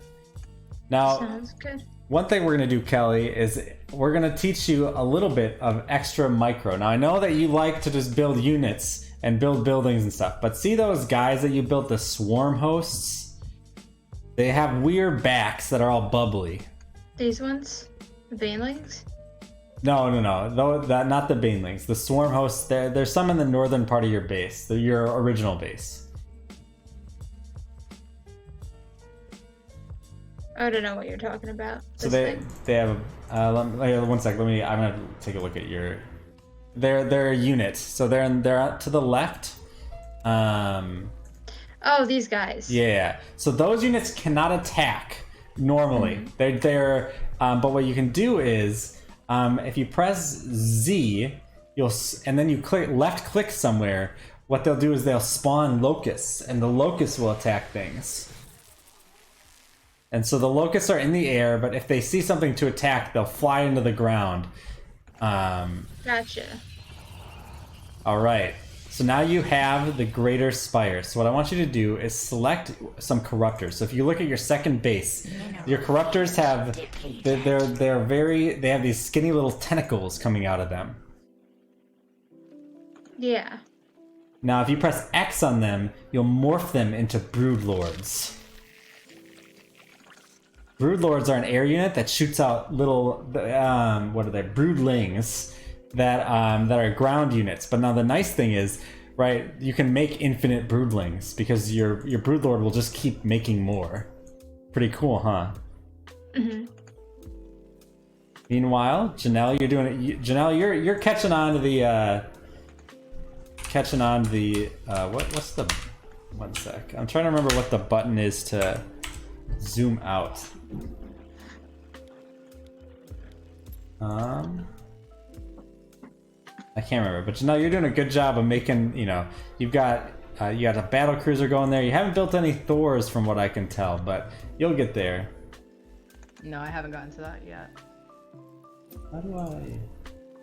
S1: Now,
S2: Sounds good.
S1: one thing we're going to do, Kelly, is we're going to teach you a little bit of extra micro. Now, I know that you like to just build units and build buildings and stuff, but see those guys that you built, the swarm hosts? They have weird backs that are all bubbly.
S2: These ones? The banelings?
S1: No. Not the banelings. The swarm hosts, there's some in the northern part of your base, your original base.
S2: I don't know what you're talking about.
S1: So
S2: This
S1: they
S2: thing?
S1: have 1 sec. I'm gonna take a look at your. They're units. So they're out to the left.
S2: Oh, these guys.
S1: Yeah. So those units cannot attack normally. They're but what you can do is if you press Z, and then you left click somewhere. What they'll do is they'll spawn locusts, and the locusts will attack things. And so the locusts are in the air, but if they see something to attack, they'll fly into the ground.
S2: Gotcha.
S1: All right. So now you have the Greater Spire. So what I want you to do is select some corruptors. So if you look at your second base, your corruptors have they have these skinny little tentacles coming out of them.
S2: Yeah.
S1: Now if you press X on them, you'll morph them into Broodlords. Broodlords are an air unit that shoots out little what are they? Broodlings. That are ground units. But now the nice thing is, right, you can make infinite broodlings because your broodlord will just keep making more. Pretty cool, huh?
S2: Mm-hmm.
S1: Meanwhile, Janelle, you're doing it. Janelle, you're catching on to the what's the, one sec. I'm trying to remember what the button is to zoom out. I can't remember, but Janelle, you're doing a good job of making, you've got a battle cruiser going there. You haven't built any Thors from what I can tell, but you'll get there.
S3: No, I haven't gotten to that yet.
S1: How do I...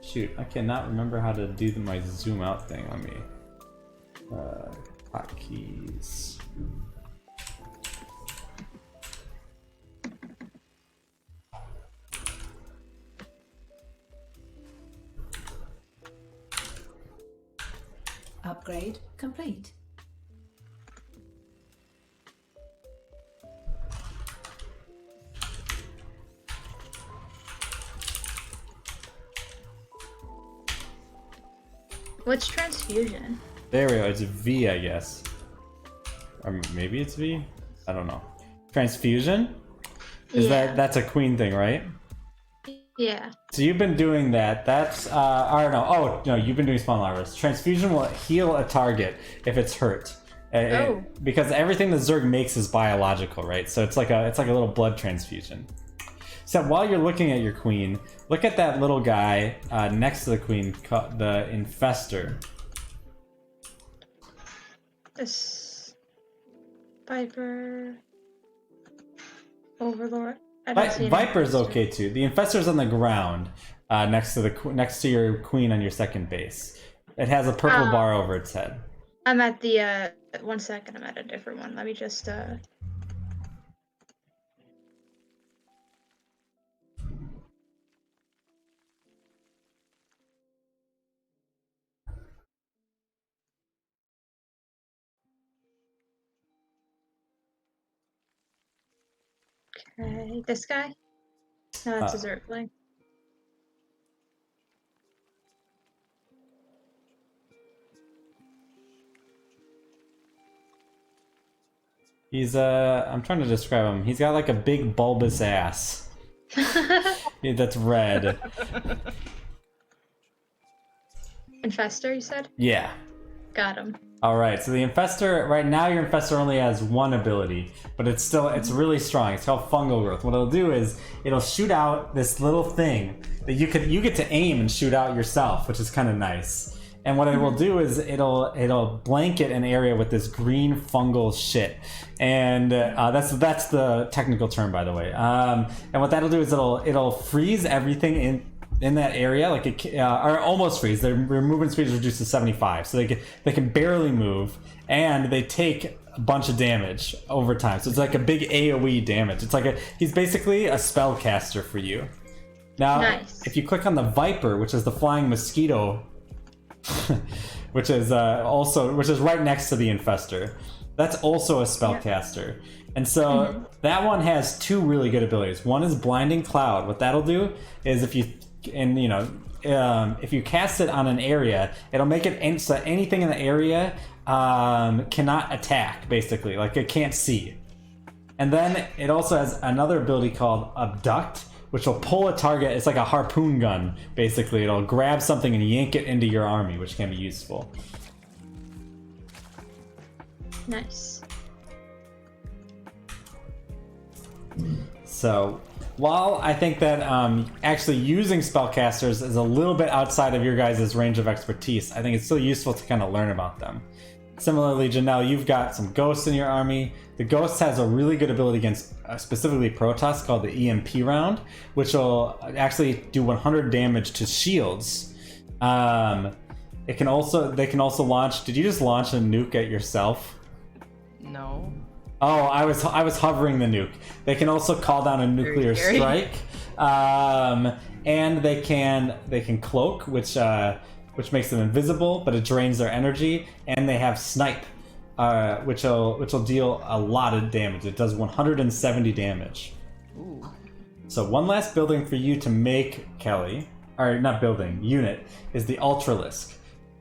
S1: Shoot, I cannot remember how to do my zoom out thing on me. Hotkeys.
S4: Upgrade complete.
S2: What's transfusion?
S1: There we go, it's V, I guess. Or maybe it's V? I don't know. Transfusion? That's a queen thing, right?
S2: Yeah.
S1: So you've been doing that. That's I don't know. Oh no, you've been doing spawn larvas. Transfusion will heal a target if it's hurt. Because everything the Zerg makes is biological, right? So it's like a little blood transfusion. So while you're looking at your queen, look at that little guy next to the queen, the infestor.
S2: This Viper Overlord. I don't see
S1: Viper's okay too. The infestor's on the ground next to your queen on your second base. It has a purple bar over its head.
S2: I'm at the 1 second. I'm at a different one. Let me just Okay, this guy? No, that's a Zergling.
S1: He's I'm trying to describe him. He's got like a big bulbous ass. That's red.
S2: Infestor, you said?
S1: Yeah.
S2: Got him.
S1: All right. So the infestor right now, your infestor only has one ability, but it's really strong. It's called fungal growth. What it'll do is it'll shoot out this little thing that you get to aim and shoot out yourself, which is kind of nice. And what it will do is it'll blanket an area with this green fungal shit, and that's the technical term, by the way. And what that'll do is it'll freeze everything in that area, like or almost freeze. Their movement speed is reduced to 75, so they can barely move, and they take a bunch of damage over time. So it's like a big AOE damage. It's like he's basically a spellcaster for you. Now,
S2: nice.
S1: If you click on the Viper, which is the flying mosquito. which is right next to the infestor. That's also a spellcaster. And so that one has two really good abilities. One is blinding cloud. What that'll do is if you cast it on an area, it'll make it so anything in the area cannot attack, basically, like it can't see. And then it also has another ability called abduct, which will pull a target. It's like a harpoon gun, basically. It'll grab something and yank it into your army, which can be useful.
S2: Nice.
S1: So, while I think that actually using spellcasters is a little bit outside of your guys' range of expertise, I think it's still useful to kind of learn about them. Similarly, Janelle, you've got some ghosts in your army. The ghost has a really good ability against specifically Protoss called the EMP round, which will actually do 100 damage to shields. They can also launch. Did you just launch a nuke at yourself?
S3: No.
S1: Oh, I was hovering the nuke. They can also call down a nuclear strike, and they can cloak, which makes them invisible, but it drains their energy. And they have snipe, which will deal a lot of damage. It does 170 damage.
S3: Ooh.
S1: So one last building for you to make, Kelly, or not building, unit, is the Ultralisk.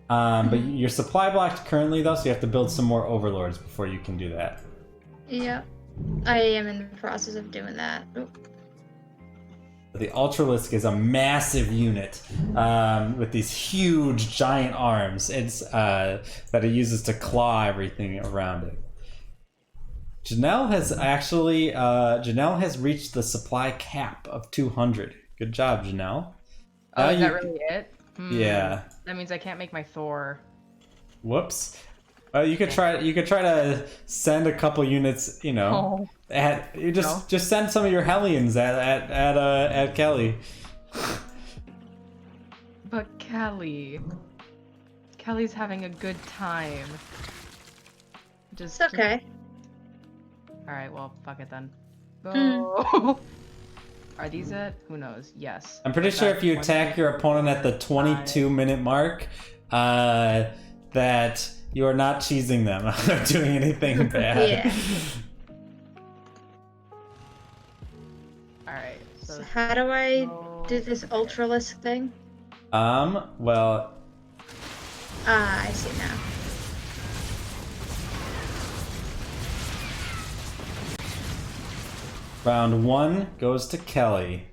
S1: But you're supply blocked currently though, so you have to build some more overlords before you can do that.
S2: Yeah, I am in the process of doing that. Oop.
S1: The Ultralisk is a massive unit with these huge giant arms. It's that it uses to claw everything around it. Janelle has reached the supply cap of 200. Good job, Janelle.
S3: Oh, is that really it?
S1: Yeah.
S3: That means I can't make my Thor.
S1: Whoops. You could try to send a couple units, just send some of your Hellions at Kelly.
S3: But Kelly's having a good time.
S2: It's okay.
S3: All right, well, fuck it then. Go. Are these it? Who knows? Yes.
S1: I'm pretty sure if you attack your opponent at the 22-minute mark, that you are not cheesing them or doing anything bad.
S2: Yeah.
S3: Alright,
S2: So how do I do this Ultralisk thing?
S1: Well...
S2: I see now.
S1: Round 1 goes to Kelly.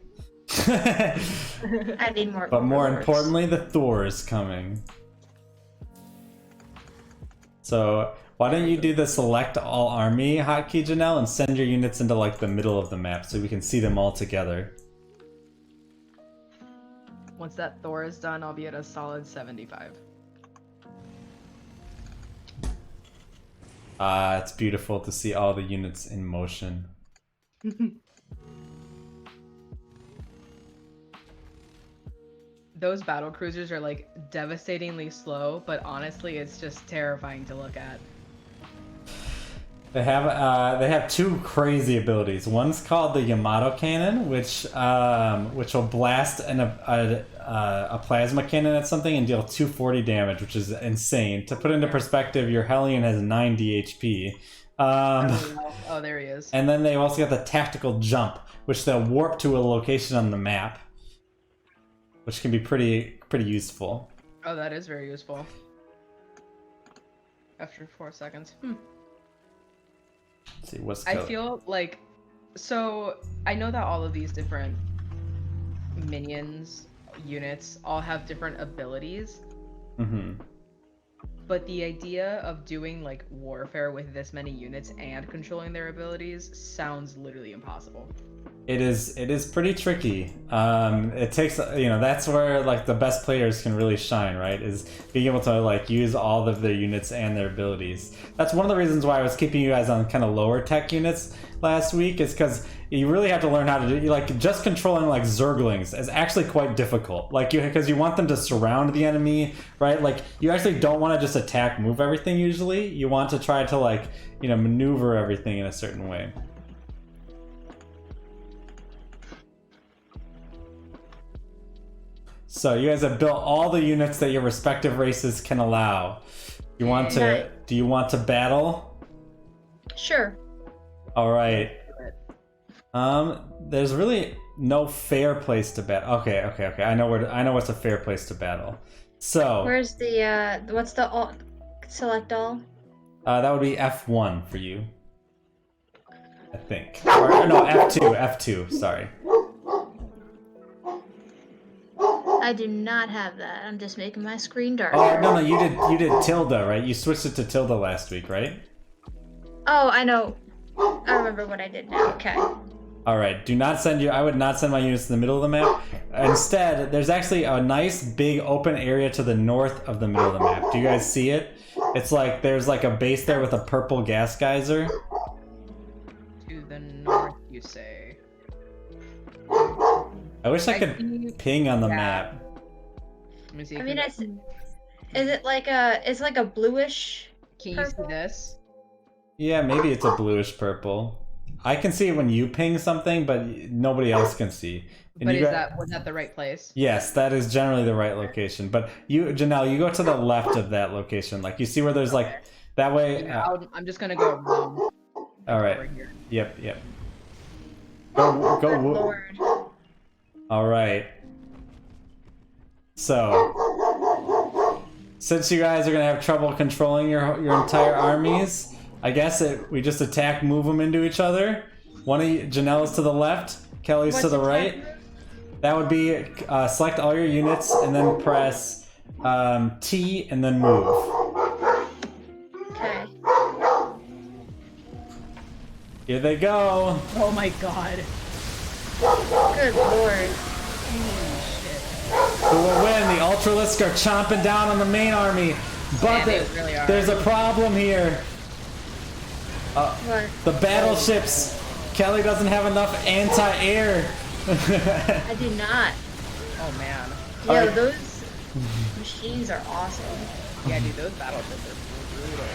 S2: I need more.
S1: But more
S2: overlords.
S1: importantly, the Thor is coming. So why don't you do the select all army hotkey, Janelle, and send your units into like the middle of the map so we can see them all together.
S3: Once that Thor is done, I'll be at a solid 75.
S1: It's beautiful to see all the units in motion.
S3: Those battle cruisers are like devastatingly slow, but honestly, it's just terrifying to look at.
S1: They have two crazy abilities. One's called the Yamato Cannon, which will blast a plasma cannon at something and deal 240 damage, which is insane. To put into perspective, your Hellion has 90 HP.
S3: Oh, there he is.
S1: And then they've also got the Tactical Jump, which they'll warp to a location on the map, which can be pretty useful.
S3: Oh, that is very useful. After 4 seconds.
S1: Let's see what's.
S3: I feel like, so I know that all of these different minions units all have different abilities.
S1: Mm-hmm.
S3: But the idea of doing like warfare with this many units and controlling their abilities sounds literally impossible.
S1: It is pretty tricky. It takes, that's where like the best players can really shine, right? Is being able to like use all of their units and their abilities. That's one of the reasons why I was keeping you guys on kind of lower tech units last week, is because you really have to learn how to do, like, just controlling like Zerglings is actually quite difficult. Like because you want them to surround the enemy, right? Like you actually don't want to just attack, move everything usually. You want to try to like, maneuver everything in a certain way. So you guys have built all the units that your respective races can allow. Do you want to battle?
S2: Sure.
S1: All right. There's really no fair place to battle. Okay. I know what's a fair place to battle. So
S2: Where's the what's the select all?
S1: that would be F1 for you, I think. Or no, F2. Sorry.
S2: I do not have that. I'm just making my screen darker.
S1: Oh no, you did tilde, right? You switched it to tilde last week, right?
S2: Oh, I know. I remember what I did now. Okay.
S1: All right, do not send you. I would not send my units to the middle of the map. Instead, there's actually a nice big open area to the north of the middle of the map. Do you guys see it? It's like there's like a base there with a purple gas geyser.
S3: To the north, you say.
S1: I wish I could
S3: see-
S1: ping on the
S3: yeah.
S1: map.
S3: Let me see.
S2: I
S3: if
S2: mean,
S3: you-
S2: is it like it's like a bluish?
S3: Can you see
S2: purple?
S3: this?
S1: Yeah, maybe it's a bluish purple. I can see it when you ping something, but nobody else can see. And
S3: But
S1: you
S3: is
S1: got-
S3: was that the right place?
S1: Yes, that is generally the right location. But you, Janelle, you go to the left of that location. Like you see where there's like that way.
S3: Yeah, I'm just gonna go around
S1: All right.
S3: over here.
S1: Yep. Go.
S2: Good lord.
S1: All right. So, since you guys are gonna have trouble controlling your entire armies, I guess we just attack, move them into each other. One of you, Janelle's to the left, Kelly's to
S2: What's
S1: the
S2: the
S1: right.
S2: time?
S1: That would be select all your units and then press T and then move.
S2: Okay.
S1: Here they go.
S3: Oh my god.
S2: Good lord.
S1: Who will win? The Ultralisk are chomping down on the main army, but
S3: Yeah, they really are.
S1: there's a problem here.
S2: What?
S1: The battleships. Kelly doesn't have enough anti-air.
S2: I do not.
S3: Oh man.
S2: Yo,
S1: Alright.
S2: those machines are awesome.
S3: Yeah, dude, those battleships are brutal.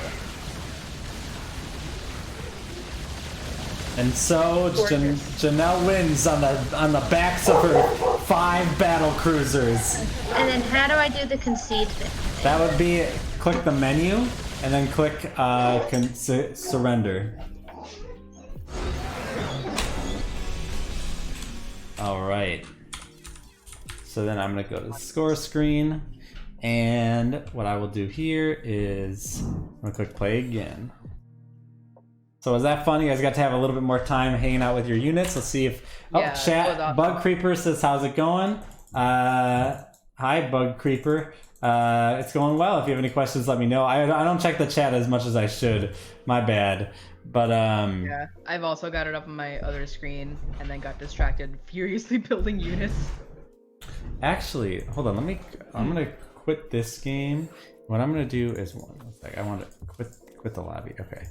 S1: And so
S2: Gorgeous.
S1: Janelle wins on the backs of her 5 battle cruisers.
S2: And then how do I do the concede thing?
S1: That would be click the menu and then click surrender. All right. So then I'm gonna go to the score screen, and what I will do here is I'm gonna click play again. So was that fun? You guys got to have a little bit more time hanging out with your units. Let's see if
S3: Yeah, it was
S1: chat.
S3: awesome.
S1: Bug Creeper says, "How's it going?" Hi, Bug Creeper. It's going well. If you have any questions, let me know. I don't check the chat as much as I should. My bad. But
S3: Yeah, I've also got it up on my other screen and then got distracted furiously building units.
S1: actually, hold on. I'm gonna quit this game. What I'm gonna do is one sec. I want to quit the lobby. Okay.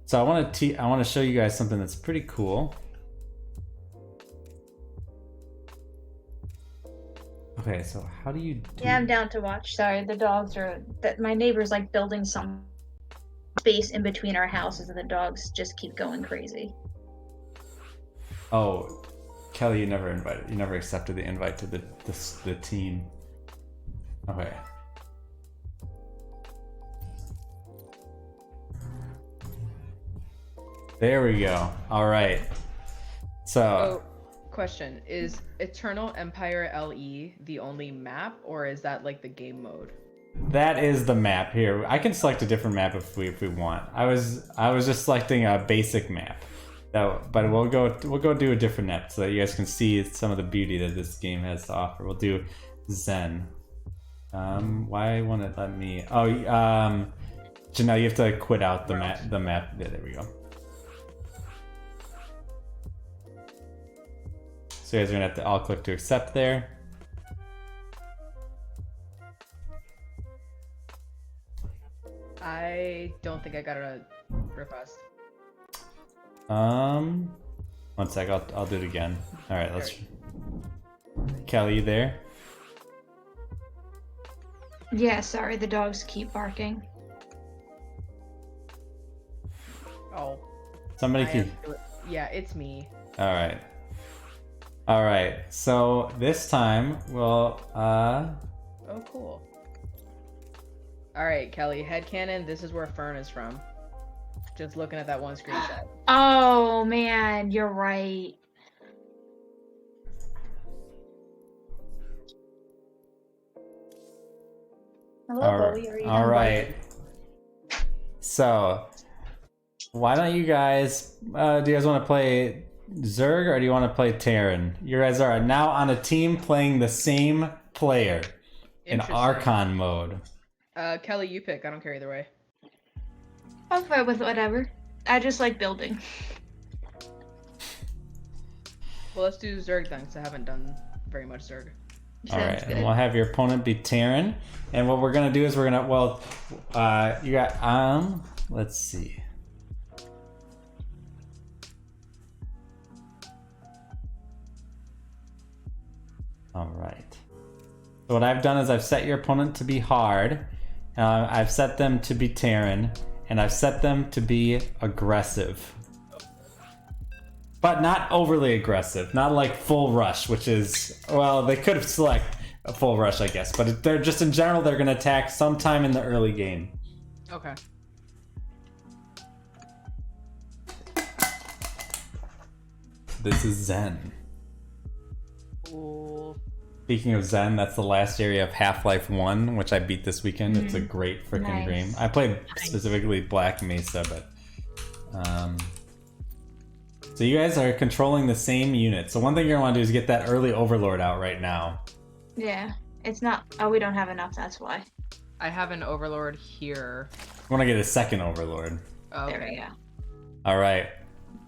S1: So I want to show you guys something that's pretty cool. Okay, so how do you do...
S2: Yeah, I'm down to watch. Sorry, the dogs are. That my neighbor's like building some space in between our houses, and the dogs just keep going crazy.
S1: Oh, Kelly, you never accepted the invite to the team. Okay. There we go. All right. So.
S3: Oh, question. Is Eternal Empire LE the only map, or is that like the game mode?
S1: That is the map here. I can select a different map if we want. I was just selecting a basic map. But we'll go do a different map so that you guys can see some of the beauty that this game has to offer. We'll do Zen. Why won't it let me? Oh, Janelle, you have to quit out the map. Yeah, there we go. So you guys are gonna have to all click to accept there.
S3: I don't think I got a request.
S1: One sec, I'll do it again. All right, let's. Kelly, you there?
S2: Yeah, sorry, the dogs keep barking.
S3: Oh.
S1: Somebody
S3: I
S1: can.
S3: am- Yeah, it's me.
S1: All right. All right. So this time we'll.
S3: Oh, cool. Alright, Kelly, headcanon, this is where Fern is from. Just looking at that one screenshot.
S2: Oh man, you're right. Hello, Bowie. Are you
S1: All
S2: done
S1: right. So, why don't you guys? Do you guys want to play Zerg or do you want to play Terran? You guys are now on a team playing the same player in
S3: Interesting.
S1: Archon mode.
S3: Kelly, you pick. I don't care either way.
S2: I'm fine with whatever. I just like building.
S3: Well, let's do Zerg then, because I haven't done very much Zerg.
S1: All right,
S2: Sounds
S1: and
S2: good.
S1: we'll have your opponent be Terran. And what we're gonna do is we're gonna, well, you got, let's see. All right. So what I've done is I've set your opponent to be hard. I've set them to be Terran, and I've set them to be aggressive. But not overly aggressive, not like full rush, which is, well, they could select a full rush, I guess, but they're just in general, they're going to attack sometime in the early game.
S3: Okay.
S1: This is Zen.
S3: Cool.
S1: Speaking of Zen, that's the last area of Half-Life 1, which I beat this weekend. It's a great freaking
S2: Nice.
S1: game. I played specifically Black Mesa, but... So you guys are controlling the same unit. So one thing you're going to want to do is get that early Overlord out right now.
S2: Yeah. It's not. Oh, we don't have enough. That's why.
S3: I have an Overlord here.
S1: You want to get a second Overlord.
S3: Oh,
S2: There we go.
S1: All right.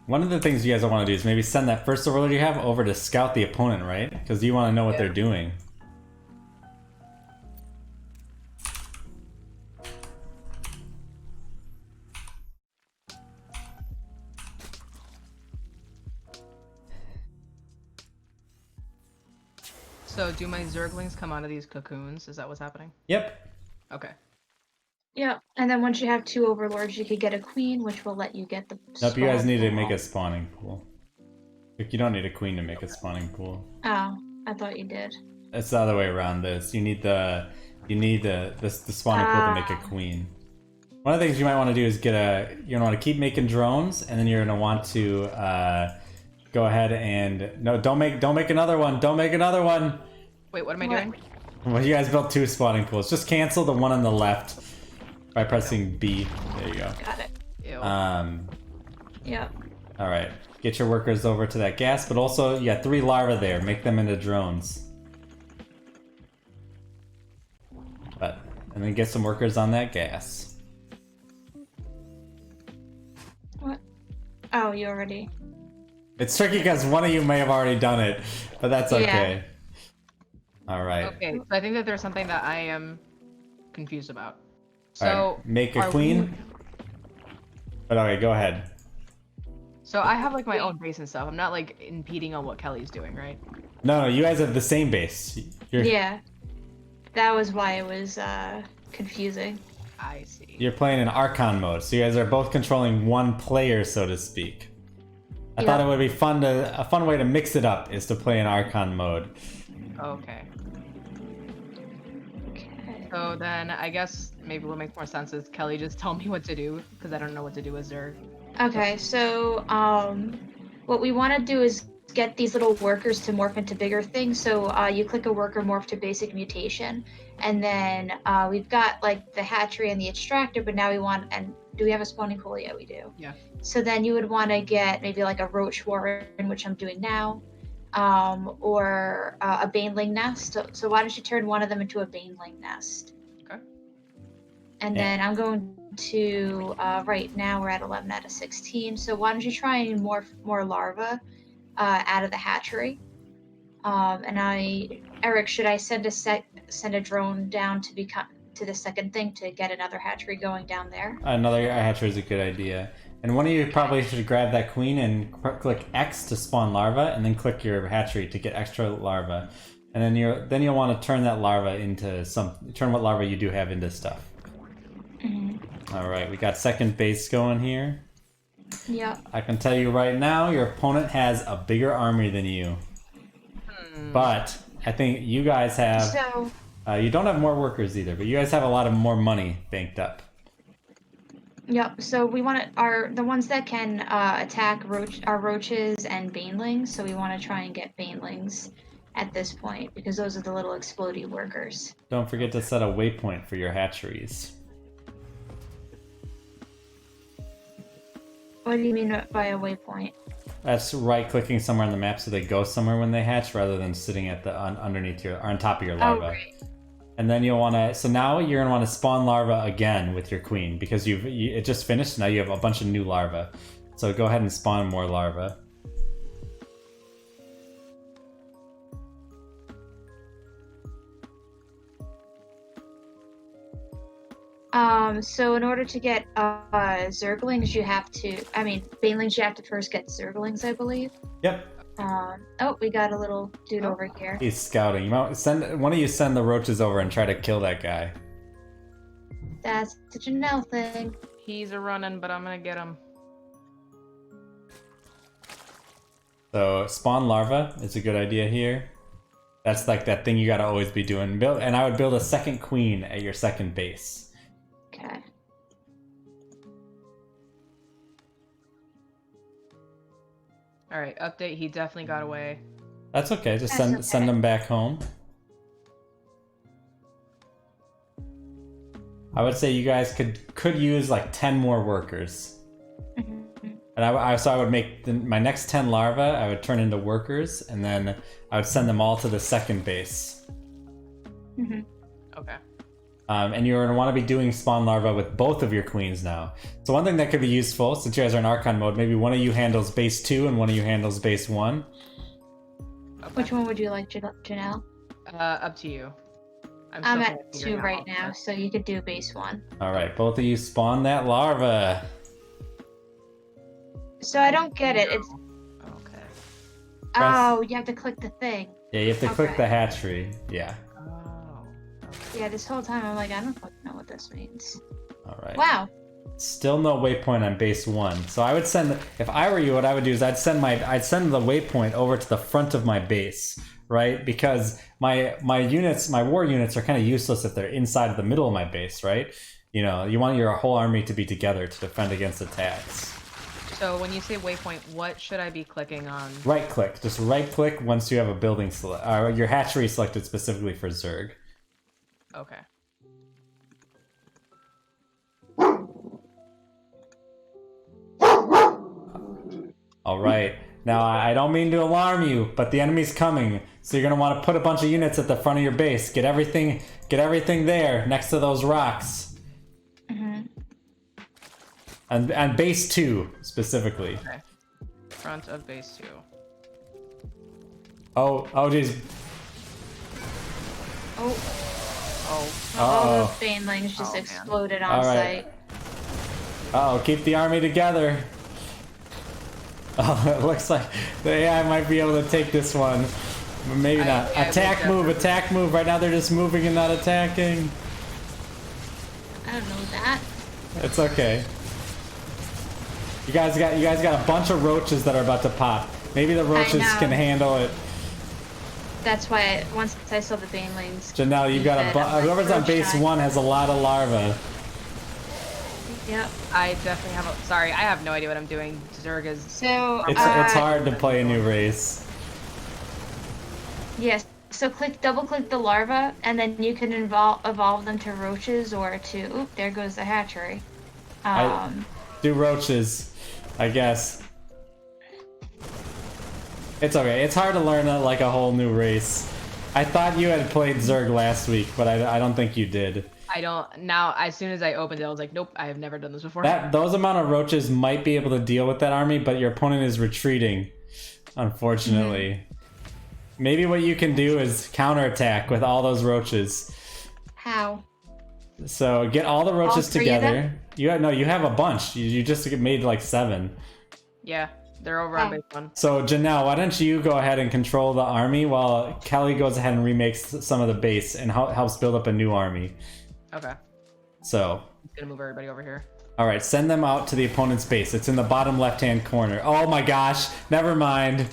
S1: One of the things you guys want to do is maybe send that first Overlord you have over to scout the opponent, right? Because you want to know what they're doing.
S3: So do my Zerglings come out of these cocoons? Is that what's happening?
S1: Yep.
S3: Okay.
S2: Yeah. And then once you have 2 overlords, you could get a queen, which will let you get the.
S1: Nope, you guys
S2: spawn
S1: need to
S2: pool.
S1: make a spawning pool. Like, you don't need a queen to make a spawning pool.
S2: Oh, I thought you did.
S1: It's the other way around this. You need the spawning pool to make a queen. One of the things you might want to do is you want to keep making drones, and then you're gonna want to go ahead and don't make another one. Don't make another one.
S3: Wait, what am I
S2: What?
S3: doing?
S1: Well, you guys built 2 spawning pools. Just cancel the one on the left by pressing B. There you go.
S2: Got it.
S3: Ew.
S2: Yep.
S1: All right. Get your workers over to that gas, but also you got 3 larvae there. Make them into drones. And then get some workers on that gas.
S2: What? Oh, you already.
S1: It's tricky because one of you may have already done it, but that's okay. All right.
S3: Okay, so I think that there's something that I am confused about.
S1: All
S3: So
S1: right. Make a
S3: are
S1: queen. But okay, go ahead.
S3: So I have like my own base and stuff. I'm not like impeding on what Kelly's doing, right?
S1: No, you guys have the same base.
S2: Yeah. That was why it was confusing.
S3: I see.
S1: You're playing in Archon mode, so you guys are both controlling one player, so to speak. I thought it would be a fun way to mix it up is to play in Archon mode.
S3: Okay.
S2: Okay.
S3: So then I guess maybe what makes more sense is Kelly just tell me what to do because I don't know what to do with Zerg.
S2: Okay, so what we want to do is get these little workers to morph into bigger things. So you click a worker morph to basic mutation, and then we've got like the hatchery and the extractor, but now we want, and do we have a spawning pool? Yeah, we do.
S3: Yeah.
S2: So then you would want to get maybe like a roach warren, which I'm doing now, or a baneling nest. So why don't you turn one of them into a baneling nest?
S3: Okay.
S2: And
S1: Yeah.
S2: then I'm going to, right now we're at 11 out of 16. So why don't you try and morph more larvae out of the hatchery? And Eric, should I send a drone down to the second thing to get another hatchery going down there?
S1: Another hatchery is a good idea. And one of you probably should grab that queen and click X to spawn larvae, and then click your hatchery to get extra larvae. And then you'll want to turn that larva into turn what larvae you do have into stuff.
S2: Mm-hmm.
S1: All right, we got second base going here.
S2: Yep.
S1: I can tell you right now, your opponent has a bigger army than you. But I think you guys have.
S2: So
S1: You don't have more workers either, but you guys have a lot of more money banked up.
S2: yep. So we want the ones that can attack roaches and banelings. So we want to try and get banelings at this point because those are the little explodey workers.
S1: Don't forget to set a waypoint for your hatcheries.
S2: What do you mean by a waypoint?
S1: That's right-clicking somewhere on the map so they go somewhere when they hatch, rather than sitting at underneath or on top of your larva.
S2: Oh, right.
S1: And then you'll want to. So now you're gonna want to spawn larva again with your queen because it just finished. Now you have a bunch of new larvae. So go ahead and spawn more larvae.
S2: So in order to get Zerglings, you have to. I mean, Banelings, you have to first get Zerglings, I believe.
S1: Yep.
S2: Oh, we got a little dude over here.
S1: He's scouting. You might send one of you send the roaches over and try to kill that guy.
S2: That's such a no thing.
S3: He's a running, but I'm gonna get him.
S1: So spawn larva is a good idea here. That's like that thing you gotta always be doing. And I would build a second queen at your second base.
S2: Okay.
S3: All right, update. He definitely got away.
S1: That's okay. Just
S2: That's
S1: send
S2: okay.
S1: them back home. I would say you guys could use like 10 more workers. And so I would make my next 10 larvae, I would turn into workers, and then I would send them all to the second base.
S3: Okay.
S1: And you're going to want to be doing spawn larvae with both of your queens now. So one thing that could be useful, since you guys are in Archon mode, maybe one of you handles base 2 and one of you handles base 1.
S3: Okay.
S2: Which one would you like, Janelle?
S3: Up to you.
S2: I'm
S3: still
S2: at
S3: kinda figuring
S2: 2
S3: out
S2: right
S3: all
S2: now,
S3: this.
S2: so you could do base 1.
S1: Alright, both of you spawn that larva.
S2: So I don't get it. It's
S3: Okay.
S2: oh, you have to click the thing.
S1: Yeah, you have to click
S2: Okay.
S1: the hatchery. Yeah.
S3: Oh.
S2: Yeah, this whole time I'm like, I don't fucking know what this means.
S1: Alright.
S2: Wow.
S1: Still no waypoint on base 1. So I would send, if I were you, what I would do is I'd send the waypoint over to the front of my base, right? Because my war units are kind of useless if they're inside of the middle of my base, right? You know, you want your whole army to be together to defend against attacks.
S3: So when you say waypoint, what should I be clicking on?
S1: Right click, just right click once you have a building select, your hatchery selected specifically for Zerg.
S3: Okay.
S1: All right. Now, I don't mean to alarm you, but the enemy's coming. So you're going to want to put a bunch of units at the front of your base. Get everything there next to those rocks. And base 2, specifically.
S3: Okay. Front of base 2.
S1: Oh, jeez.
S2: Oh,
S3: Oh.
S2: all the Banelings just
S3: Oh, man.
S2: exploded on
S1: All right.
S2: site.
S1: Uh-oh, keep the army together. Oh, it looks like the AI might be able to take this one. But maybe not.
S3: yeah,
S1: Attack move, attack move. Right now they're just moving and not attacking.
S2: I don't know that.
S1: It's okay. You guys got a bunch of roaches that are about to pop. Maybe the roaches
S2: know.
S1: can handle it.
S2: That's why once I saw the Banelings.
S1: Janelle, you've got
S2: I'm like,
S1: whoever's on
S2: roach
S1: base
S2: time.
S1: 1 has a lot of larvae.
S2: Yep.
S3: I definitely have a... Sorry, I have no idea what I'm doing. Zerg is...
S2: So
S1: It's hard to play a new race.
S2: Yes. So double click the larva, and then you can evolve them to roaches or to. Oop, there goes the hatchery.
S1: Do roaches, I guess. It's okay. It's hard to learn like a whole new race. I thought you had played Zerg last week, but I don't think you did.
S3: I don't... Now, as soon as I opened it, I was like, nope, I have never done this before.
S1: Those amount of roaches might be able to deal with that army, but your opponent is retreating, unfortunately. Maybe what you can do is counterattack with all those roaches.
S2: How?
S1: So get all the roaches
S2: All three of
S1: together. You have a bunch. You just made like 7.
S3: Yeah, they're over on
S2: Oh.
S3: base 1.
S1: So Janelle, why don't you go ahead and control the army while Kelly goes ahead and remakes some of the base and helps build up a new army.
S3: Okay.
S1: So,
S3: I'm gonna move everybody over here.
S1: all right, send them out to the opponent's base. It's in the bottom left-hand corner. Oh my gosh, never mind.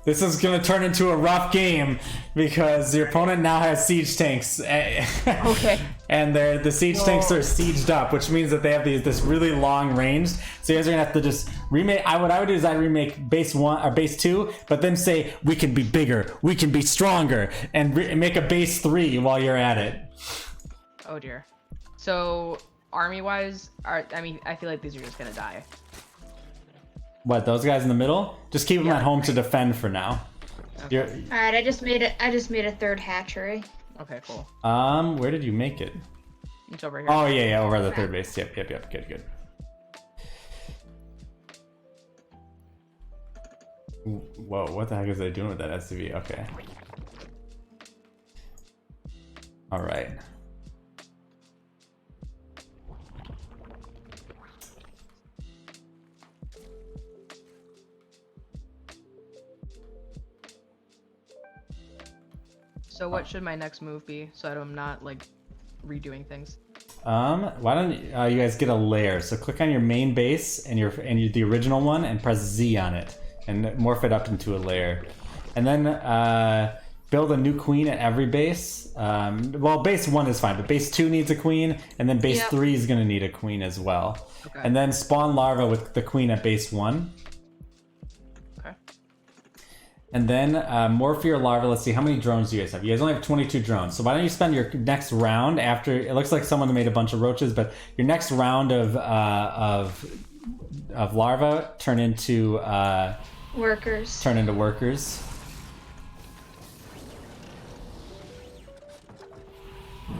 S1: This is going to turn into a rough game because your opponent now has siege tanks.
S3: Okay.
S1: And the siege tanks are sieged up, which means that they have this really long range. So you guys are gonna have to just remake. What I would do is I'd remake base 1 or base 2, but then say we can be bigger, we can be stronger, and make a base 3 while you're at it.
S3: Oh dear. So army-wise, I feel like these are just gonna die.
S1: What, those guys in the middle? Just keep them at home to defend for now.
S3: Okay.
S2: All right, I just made a third hatchery.
S3: Okay, cool.
S1: Where did you make it?
S3: It's over here.
S1: Oh yeah, over at the third base. Yep, good. Whoa, what the heck is they doing with that SCV? Okay. All right.
S3: So what should my next move be so that I'm not like redoing things?
S1: Why don't you guys get a layer? So click on your main base and the original one and press Z on it and morph it up into a layer, and then build a new queen at every base. Well, base 1 is fine, but base 2 needs a queen, and then base 3 is going to need a queen as well.
S3: Okay.
S1: And then spawn larva with the queen at base 1.
S3: Okay.
S1: And then morph your larva. Let's see, how many drones do you guys have? You guys only have 22 drones. So why don't you spend your next round after... It looks like someone made a bunch of roaches, but your next round of larva turn into...
S2: Workers.
S1: Turn into workers.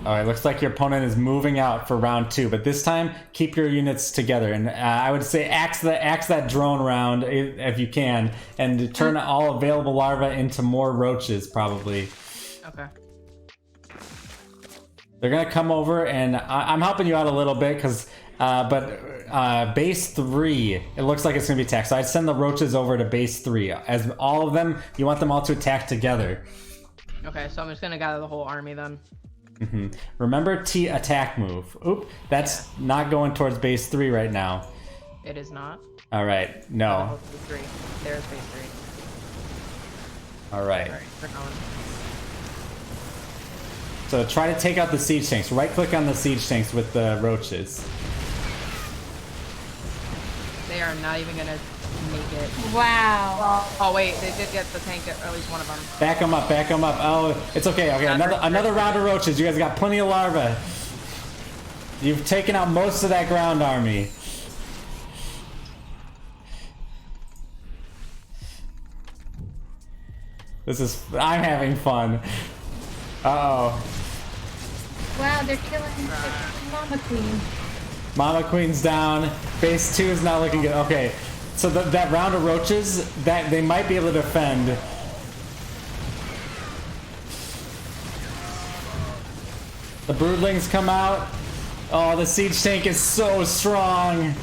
S1: Alright, looks like your opponent is moving out for round 2, but this time keep your units together, and I would say axe that drone round if you can, and turn all available larvae into more roaches probably.
S3: Okay.
S1: They're gonna come over, and I'm helping you out a little bit because base 3, it looks like it's gonna be attacked. So I'd send the roaches over to base 3. As all of them, you want them all to attack together.
S3: Okay, so I'm just gonna gather the whole army then.
S1: Mm-hmm. Remember T attack move. Oop, that's not going towards base 3 right now.
S3: It is not.
S1: All right, no.
S3: Base 3. There's base 3.
S1: All right.
S3: Alright, we're going.
S1: So try to take out the siege tanks. Right click on the siege tanks with the roaches.
S3: They are not even gonna make it.
S2: Wow.
S3: Oh wait, they did get the tank, at least one of them.
S1: Back them up, back them up. Oh, it's okay. Okay, another round of roaches. You guys got plenty of larvae. You've taken out most of that ground army. I'm having fun. Uh-oh.
S2: Wow, they're killing Mama Queen.
S1: Mama Queen's down. Base 2 is not looking good. Okay, so that round of roaches, that they might be able to defend. The broodlings come out. Oh, the siege tank is so strong.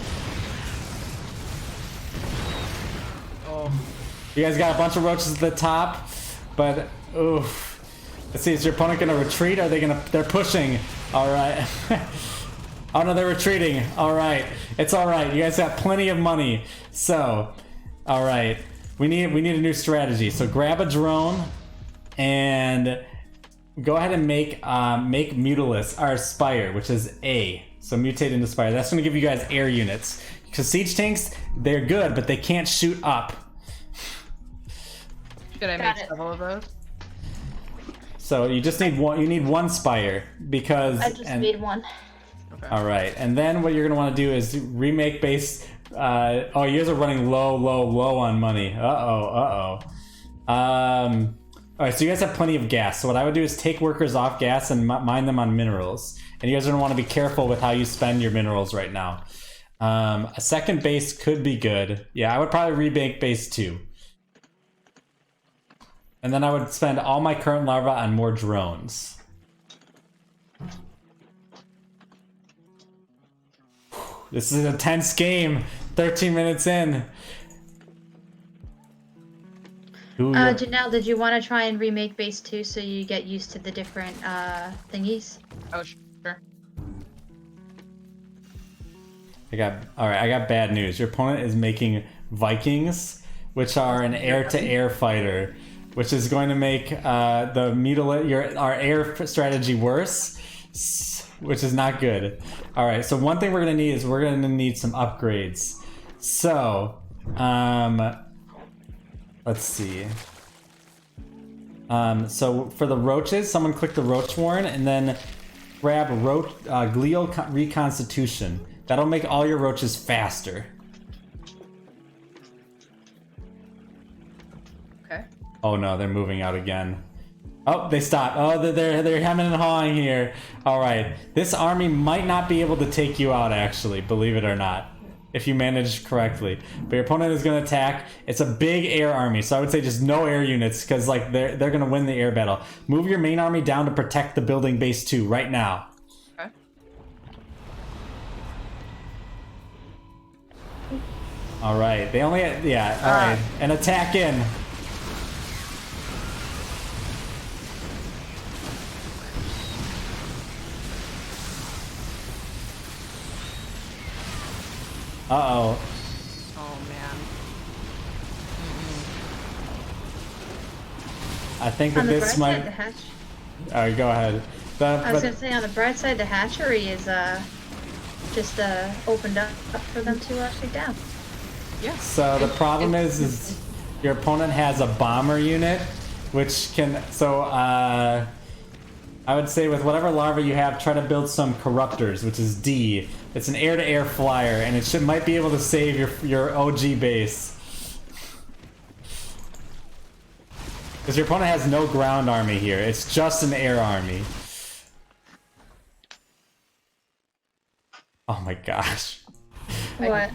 S3: Oh.
S1: You guys got a bunch of roaches at the top, but oof. Let's see, is your opponent gonna retreat? Are they gonna? They're pushing. All right. Oh no, they're retreating. All right, it's all right. You guys got plenty of money. So, all right, we need a new strategy. So grab a drone and go ahead and make Mutalis our Spire, which is A. So mutate into Spire. That's gonna give you guys air units. Because siege tanks, they're good, but they can't shoot up.
S3: Should I make several of those?
S1: So you just need one. You need one Spire because.
S2: I just made one.
S3: Okay.
S1: All right, and then what you're gonna want to do is remake base. Oh, you guys are running low on money. All right, so you guys have plenty of gas. So what I would do is take workers off gas and mine them on minerals. And you guys are gonna want to be careful with how you spend your minerals right now. A second base could be good. Yeah, I would probably remake base 2. And then I would spend all my current larvae on more drones. This is a tense game. 13 minutes in.
S2: Janelle, did you want to try and remake base 2 so you get used to the different thingies?
S3: Oh, sure.
S1: I got bad news. Your opponent is making Vikings, which are an air-to-air fighter, which is going to make our air strategy worse, which is not good. All right, so one thing we're gonna need is we're gonna need some upgrades. So, let's see. So for the roaches, someone click the roach warren and then grab glial reconstitution. That'll make all your roaches faster.
S3: Okay.
S1: Oh no, they're moving out again. Oh, they stopped. Oh, they're hemming and hawing here. All right, this army might not be able to take you out, actually, believe it or not, if you manage correctly. But your opponent is going to attack. It's a big air army, so I would say just no air units because like they're going to win the air battle. Move your main army down to protect the building base 2 right now.
S3: Okay.
S1: All right, they only all right, and attack in. Uh-oh.
S3: Oh man.
S1: I think that
S2: On the
S1: this
S2: bright side,
S1: might...
S2: the hatch.
S1: Alright, go ahead.
S2: I was gonna say, on the bright side, the hatchery is just opened up for them to shoot down.
S3: Yeah.
S1: So the problem is your opponent has a bomber unit, which can... So, I would say with whatever larva you have, try to build some corruptors, which is D. It's an air-to-air flyer, and it might be able to save your OG base. Because your opponent has no ground army here. It's just an air army. Oh my gosh.
S2: What?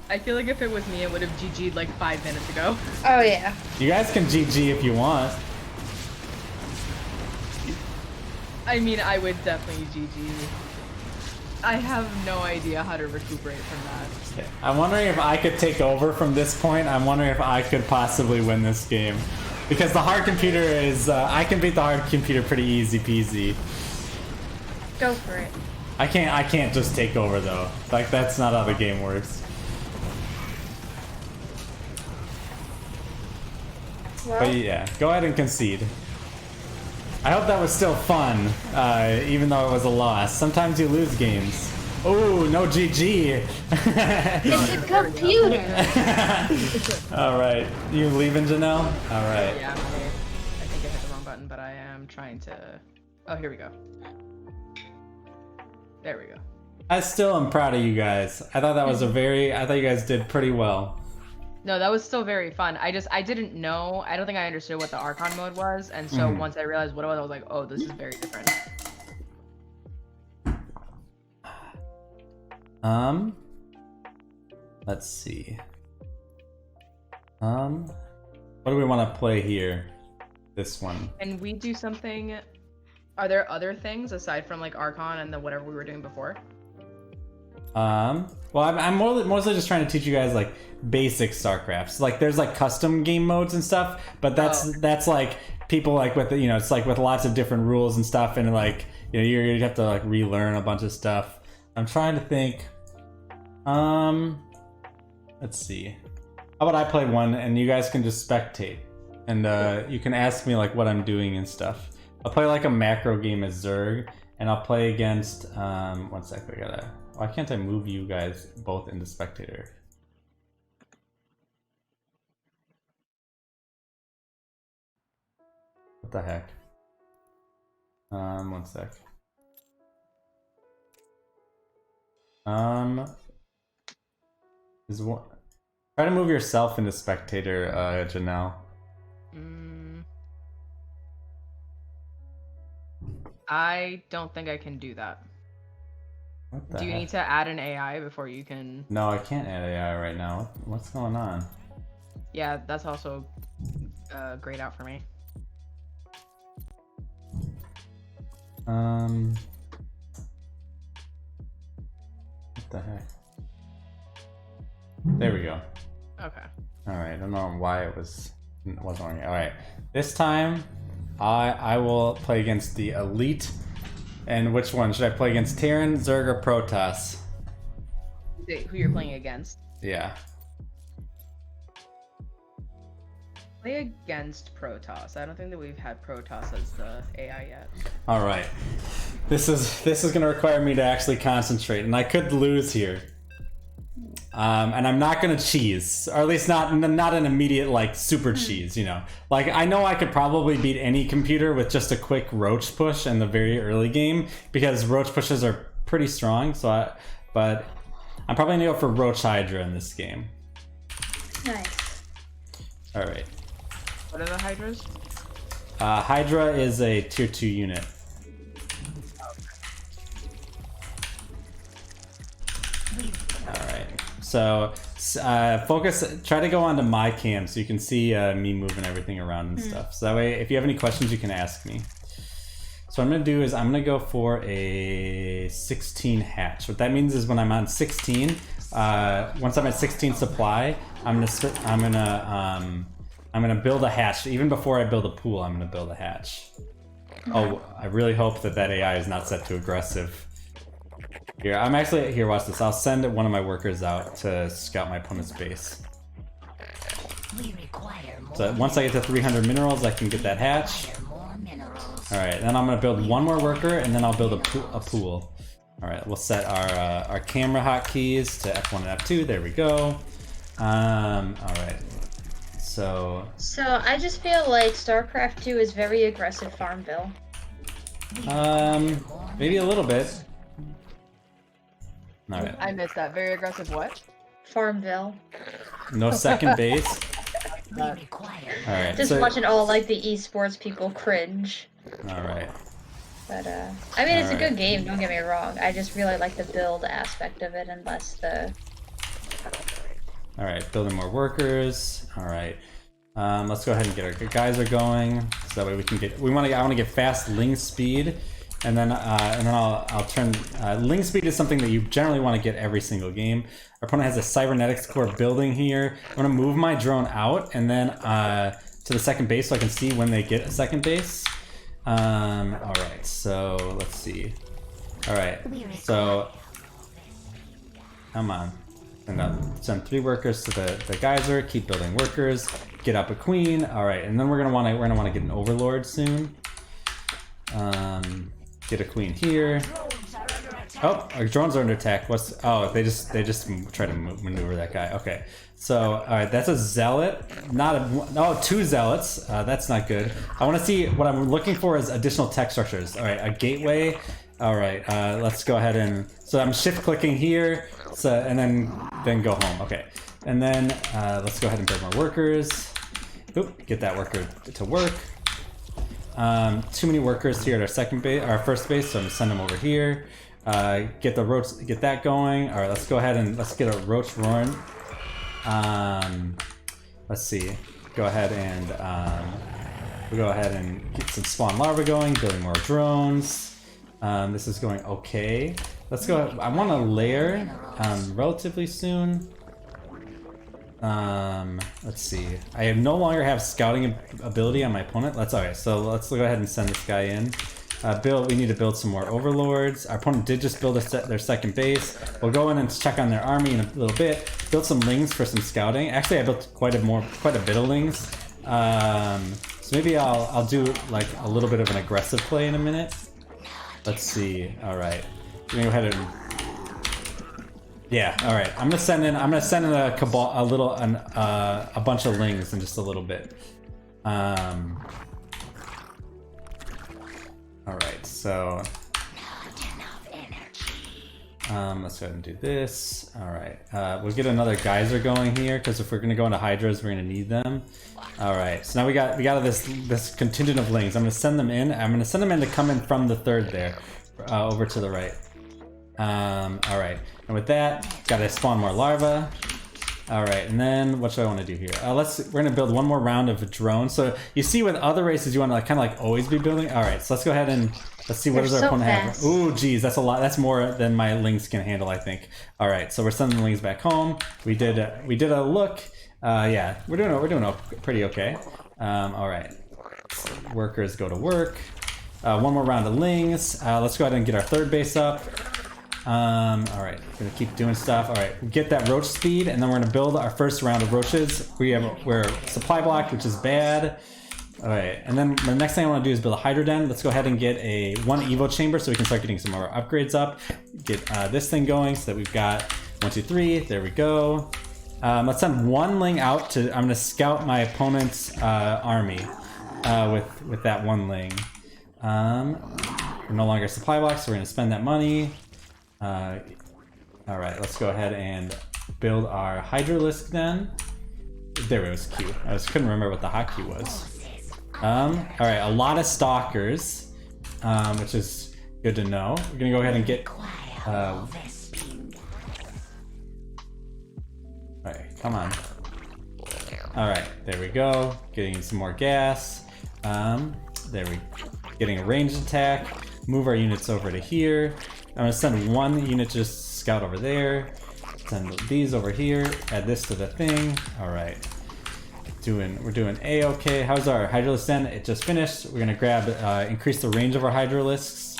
S3: I feel like if it was me, it would have GG'd like 5 minutes ago.
S2: Oh yeah.
S1: You guys can GG if you want.
S3: I mean, I would definitely GG. I have no idea how to recuperate from that.
S1: I'm wondering if I could take over from this point. I'm wondering if I could possibly win this game. Because the hard computer is... I can beat the hard computer pretty easy peasy.
S2: Go for it.
S1: I can't just take over though. Like, that's not how the game works.
S2: Well,
S1: But yeah, go ahead and concede. I hope that was still fun, even though it was a loss. Sometimes you lose games. Oh, no GG.
S2: it's a computer.
S1: Alright, you leaving, Janelle? Alright.
S3: Yeah, I think I hit the wrong button, but I am trying to... Oh, here we go. There we go.
S1: I still am proud of you guys. I thought that was I thought you guys did pretty well.
S3: No, that was still very fun. I didn't know. I don't think I understood what the Archon mode was, and so once I realized what it was, I was like, oh, this is very different.
S1: Let's see. What do we want to play here? This one.
S3: And we do something... Are there other things aside from like Archon and the whatever we were doing before?
S1: Well, I'm mostly just trying to teach you guys like basic Starcraft. So, like, there's like custom game modes and stuff, but that's like people like with it's like with lots of different rules and stuff, and like you have to like relearn a bunch of stuff. I'm trying to think. Let's see. How about I play one and you guys can just spectate, and you can ask me like what I'm doing and stuff. I'll play like a macro game as Zerg, and I'll play against, one sec, why can't I move you guys both into spectator? What the heck? One sec. Try to move yourself into spectator, Janelle.
S3: I don't think I can do that. Do you need to add an AI before you can...
S1: No, I can't add AI right now. What's going on?
S3: Yeah, that's also grayed out for me.
S1: What the heck? There we go.
S3: Okay.
S1: Alright, I don't know why it wasn't working. Alright, this time I will play against the Elite. And which one? Should I play against Terran, Zerg, or Protoss?
S3: Who you're playing against?
S1: Yeah.
S3: Play against Protoss. I don't think that we've had Protoss as the AI yet.
S1: Alright. This is gonna require me to actually concentrate, and I could lose here. And I'm not gonna cheese, or at least not an immediate like super cheese, Like, I know I could probably beat any computer with just a quick roach push in the very early game, because roach pushes are pretty strong. But I'm probably gonna go for Roach Hydra in this game.
S2: Nice.
S1: All right.
S3: What are the Hydras?
S1: Hydra is a tier 2 unit. Alright, so try to go onto my cam so you can see me moving everything around and stuff. So that way, if you have any questions, you can ask me. So what I'm going to do is I'm going to go for a 16 hatch. What that means is when I'm on 16, once I'm at 16 supply, I'm gonna build a hatch. Even before I build a pool, I'm gonna build a hatch. Oh, I really hope that AI is not set to aggressive. Here, I'm actually here. Watch this. I'll send one of my workers out to scout my opponent's base.
S6: We require more
S1: So once I get to 300 minerals, I can get that hatch.
S6: more minerals.
S1: All right, then I'm gonna build one more worker, and then I'll build a pool. All right, we'll set our camera hotkeys to F1 and F2. There we go. All right. So
S2: I just feel like StarCraft 2 is very aggressive Farmville.
S1: maybe a little bit. All right.
S3: I missed that. Very aggressive what?
S2: Farmville.
S1: No second base.
S6: We require
S1: All right.
S2: Just
S1: So,
S2: watching all like the esports people cringe.
S1: all right.
S2: But I mean, it's a
S1: Alright.
S2: good game. Don't get me wrong. I just really like the build aspect of it, and less the.
S1: All right. Building more workers. All right. Let's go ahead and get our geyser going, so that way we can get. I want to get fast ling speed, and then I'll turn. Ling speed is something that you generally want to get every single game. Our opponent has a cybernetics core building here. I'm gonna move my drone out, and then to the second base, so I can see when they get a second base. All right. So let's see. All right. So come on. And send 3 workers to the geyser. Keep building workers. Get up a queen. All right, and then we're gonna want to get an overlord soon. Get a queen here. Oh, our drones are under attack. They just try to maneuver that guy. Okay, so all right, that's a zealot. Not 2 zealots. That's not good. I want to see what I'm looking for is additional tech structures. All right, a gateway. All right, let's go ahead and so I'm shift clicking here. So and then go home. Okay, and then let's go ahead and build more workers. Oop, get that worker to work. Too many workers here at our first base, so I'm gonna send them over here. Get the roach, get that going. All right, let's go ahead and let's get a roach roaring. Let's see. Go ahead and we'll go ahead and get some spawn larvae going. Building more drones. This is going okay. Let's go. I want to layer relatively soon. Let's see. I no longer have scouting ability on my opponent. That's alright. So let's go ahead and send this guy in. We need to build some more overlords. Our opponent did just build their second base. We'll go in and check on their army in a little bit. Build some lings for some scouting. Actually, I built quite a bit of lings. So maybe I'll do like a little bit of an aggressive play in a minute. Let's see. All right. We're gonna go ahead and. Yeah. All right. I'm gonna send in a bunch of lings in just a little bit. All right. So. Let's go ahead and do this. All right. We'll get another geyser going here because if we're gonna go into hydras, we're gonna need them. All right. So now we got this contingent of lings. I'm gonna send them in. I'm gonna send them in to come in from the third there, over to the right. All right. And with that, gotta spawn more larvae. All right, and then what should I want to do here? We're gonna build one more round of a drone. So you see, with other races, you want to kind of like always be building. All right, so let's go ahead and let's see what does our opponent have. Ooh, geez, that's a lot. That's more than my lings can handle, I think. All right, so we're sending the lings back home. We did a look. Yeah, we're doing pretty okay. All right, workers go to work. One more round of lings. Let's go ahead and get our third base up. All right, gonna keep doing stuff. All right, get that roach speed, and then we're gonna build our first round of roaches. We're supply blocked, which is bad. All right, and then the next thing I want to do is build a hydro den. Let's go ahead and get one evo chamber so we can start getting some more upgrades up. Get this thing going so that we've got 1, 2, 3. There we go. Let's send one ling out to. I'm gonna scout my opponent's army with that one ling. We're no longer supply blocks, so we're gonna spend that money. All right, let's go ahead and build our hydralisk then. There, it was Q. I couldn't remember what the hotkey was. All right, a lot of stalkers, which is good to know. We're gonna go ahead and get. All right, come on. All right, there we go. Getting some more gas. Getting a ranged attack. Move our units over to here. I'm gonna send one unit to just scout over there. Send these over here. Add this to the thing. All right. We're doing a-okay. How's our hydralisk den? It just finished. We're gonna grab increase the range of our hydralisks.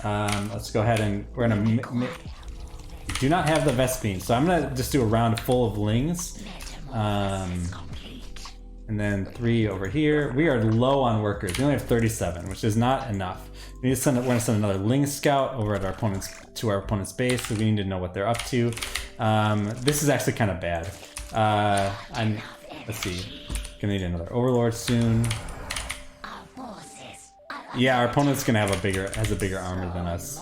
S1: let's go ahead and we're gonna do not have the Vespine, so I'm gonna just do a round full of Lings. And then 3 over here. We are low on workers. We only have 37, which is not enough. We need to we're gonna send another Ling Scout over at our opponent's base, so we need to know what they're up to. This is actually kind of bad. Let's see. Gonna need another Overlord soon. Yeah, our opponent's gonna have has a bigger armor than us.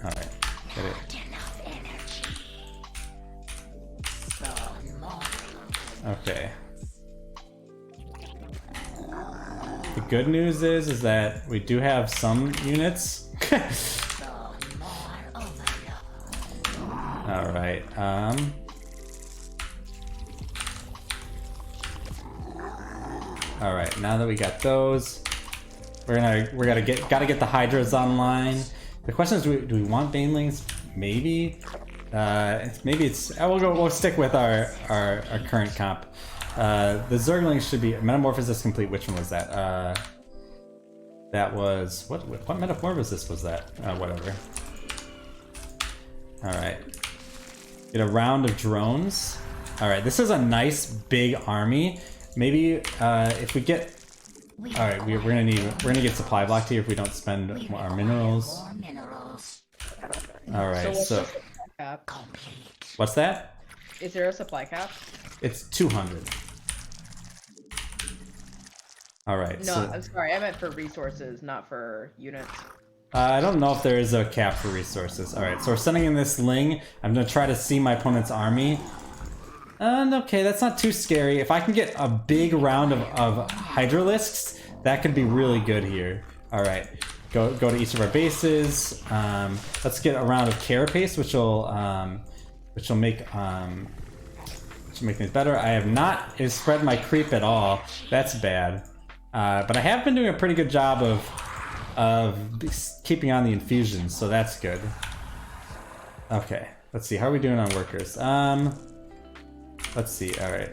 S1: Alright, get it. Okay. The good news is that we do have some units. Alright, Alright, now that we got those, gotta get the Hydras online. The question is, do we want Banelings? Maybe. We'll stick with our current comp. The Zerglings should be Metamorphosis complete. Which one was that? That was what Metamorphosis was that? Whatever. All right. Get a round of drones. All right. This is a nice big army. Maybe if we get. All right. We're gonna get supply blocked here if we don't spend our minerals. All right. So. What's that?
S3: Is there a supply cap?
S1: It's 200. All right.
S3: No,
S1: so,
S3: I'm sorry. I meant for resources, not for units.
S1: I don't know if there is a cap for resources. All right. So we're sending in this Ling. I'm gonna try to see my opponent's army. And okay, that's not too scary. If I can get a big round of Hydralisks, that could be really good here. All right. Go to each of our bases. Let's get a round of Carapace, which will make things better. I have not spread my creep at all. That's bad. But I have been doing a pretty good job of keeping on the infusions, so that's good. Okay, let's see. How are we doing on workers? Let's see. All right.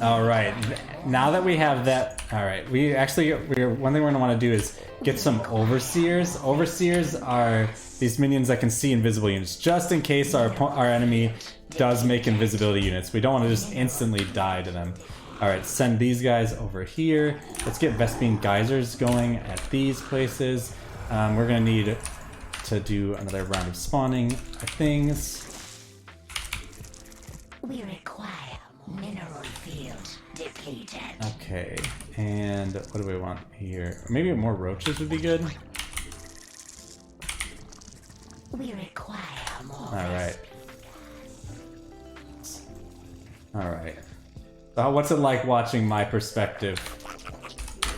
S1: All right. Now that we have that, all right. One thing we're gonna want to do is get some overseers. Overseers are these minions that can see invisible units, just in case our enemy does make invisibility units. We don't want to just instantly die to them. All right, send these guys over here. Let's get Vespine geysers going at these places. We're gonna need to do another round of spawning things.
S6: We require mineral field depleted.
S1: Okay, and what do we want here? Maybe more roaches would be good.
S6: We require more.
S1: Alright. Alright. So what's it like watching my perspective?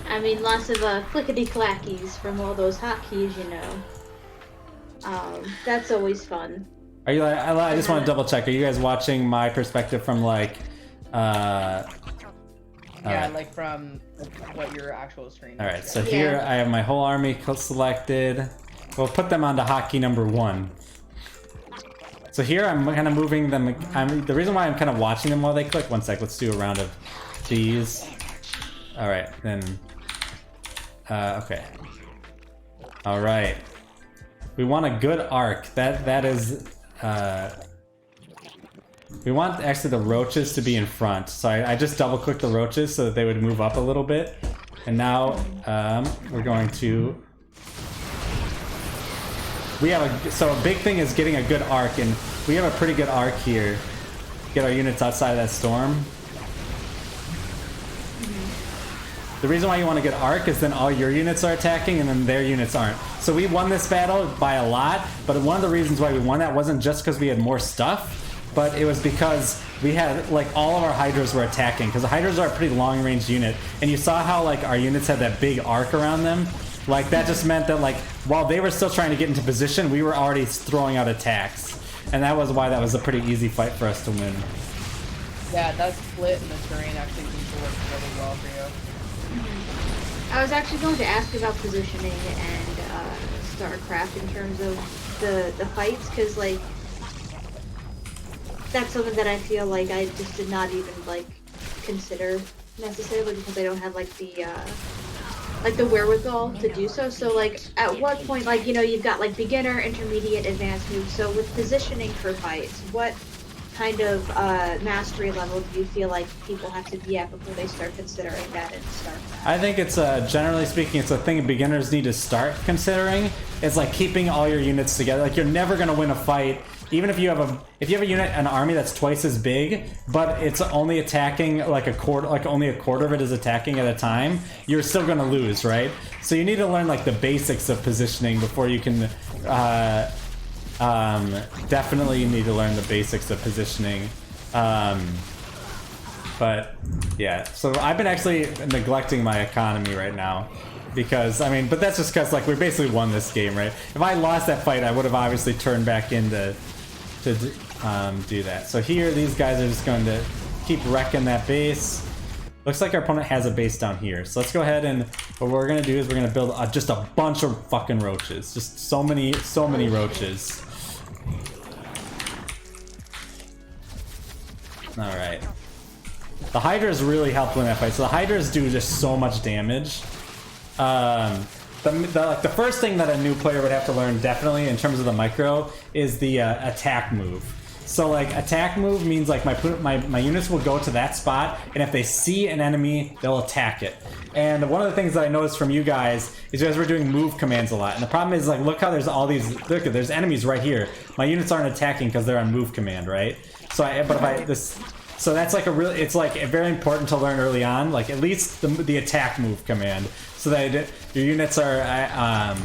S2: I mean, lots of clickety-clackies from all those hotkeys, you know. That's always fun.
S1: Are you like, I just want to double check. Are you guys watching my perspective from like,
S3: Yeah, like from what your actual screen is.
S1: Alright, so here I have my whole army selected. We'll put them onto hotkey number 1. So here I'm kind of moving them. The reason why I'm kind of watching them while they click. One sec, let's do a round of these. Alright, then. Okay. Alright. We want a good arc. That is. We want actually the roaches to be in front. So I just double click the roaches so that they would move up a little bit. And now we're going to. So a big thing is getting a good arc, and we have a pretty good arc here. Get our units outside of that storm. The reason why you want a good arc is then all your units are attacking and then their units aren't. So we won this battle by a lot, but one of the reasons why we won that wasn't just because we had more stuff, but it was because we had, like, all of our Hydras were attacking, because the Hydras are a pretty long-range unit, and you saw how, like, our units had that big arc around them. Like, that just meant that, like, while they were still trying to get into position, we were already throwing out attacks. And that was why that was a pretty easy fight for us to win.
S3: Yeah, that split in the terrain actually seems to work really well for you.
S2: I was actually going to ask about positioning and Starcraft in terms of the fights, because, like, that's something that I feel like I just did not even, like, consider necessarily, because I don't have, like, the like the wherewithal to do so. So like at what point, like, you know, you've got like beginner, intermediate, advanced moves. So with positioning for fights, what kind of mastery level do you feel like people have to be at before they start considering that in Starcraft?
S1: I think it's generally speaking, it's a thing beginners need to start considering. It's like keeping all your units together. Like you're never gonna win a fight, even if you have a unit, an army that's twice as big, but it's only attacking like a quarter, like only a quarter of it is attacking at a time. You're still gonna lose, right? So you need to learn like the basics of positioning before you can. Definitely you need to learn the basics of positioning. But yeah, so I've been actually neglecting my economy right now because but that's just because like we basically won this game, right? If I lost that fight, I would have obviously turned back in to do that. So here, these guys are just going to keep wrecking that base. Looks like our opponent has a base down here. So let's go ahead and what we're gonna do is we're gonna build just a bunch of fucking roaches. Just so many roaches. All right. The Hydras really helped win that fight. So the Hydras do just so much damage. The first thing that a new player would have to learn, definitely in terms of the micro, is the attack move. So like attack move means like my units will go to that spot, and if they see an enemy, they'll attack it. And one of the things that I noticed from you guys is you guys were doing move commands a lot. And the problem is like, look how there's all these, look, there's enemies right here. My units aren't attacking because they're on move command, right? So so that's like it's like very important to learn early on, like at least the attack move command, so that your units are,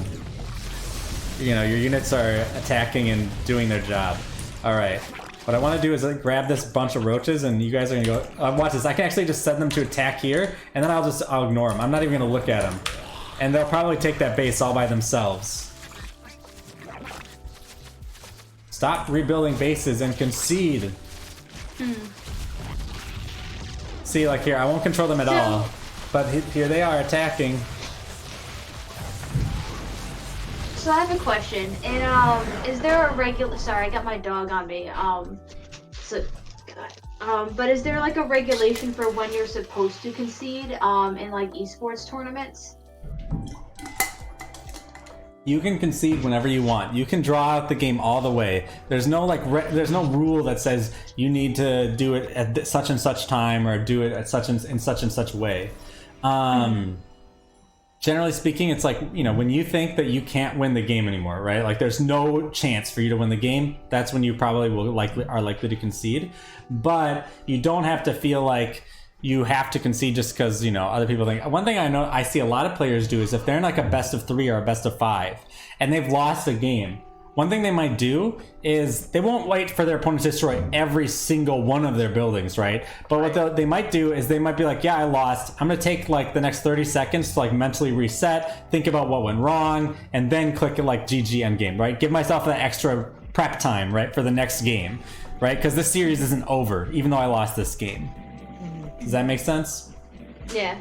S1: your units are attacking and doing their job. All right. What I want to do is like grab this bunch of roaches, and you guys are gonna go. Watch this. I can actually just send them to attack here, and then I'll ignore them. I'm not even gonna look at them, and they'll probably take that base all by themselves. Stop rebuilding bases and concede. See, like here, I won't control them at all, but here they are attacking.
S2: So I have a question. And is there a regular? Sorry, I got my dog on me. But is there like a regulation for when you're supposed to concede in like esports tournaments?
S1: You can concede whenever you want. You can draw out the game all the way. There's no there's no rule that says you need to do it at such and such time or do it at such and such way. Generally speaking, it's like, when you think that you can't win the game anymore, right? Like there's no chance for you to win the game. That's when you probably are likely to concede. But you don't have to feel like you have to concede just because, other people think. One thing I see a lot of players do is if they're in like a best of 3 or a best of 5 and they've lost a game, one thing they might do is they won't wait for their opponent to destroy every single one of their buildings, right? But what they might do is they might be like, yeah, I lost. I'm going to take like the next 30 seconds to like mentally reset, think about what went wrong, and then click like GG endgame, right? Give myself that extra prep time, right, for the next game, right? Because this series isn't over, even though I lost this game. Does that make sense?
S2: Yeah.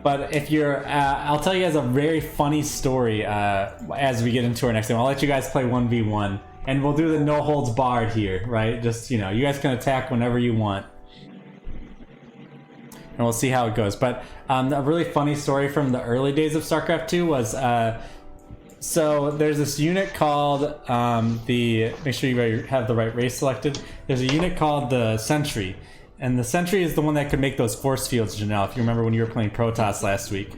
S1: But if you're, I'll tell you guys a very funny story as we get into our next game. I'll let you guys play 1v1, and we'll do the no holds barred here, right? Just, you guys can attack whenever you want. And we'll see how it goes. But a really funny story from the early days of StarCraft 2 was, so there's this unit called make sure you have the right race selected. There's a unit called the Sentry. And the Sentry is the one that could make those force fields, Janelle, if you remember when you were playing Protoss last week.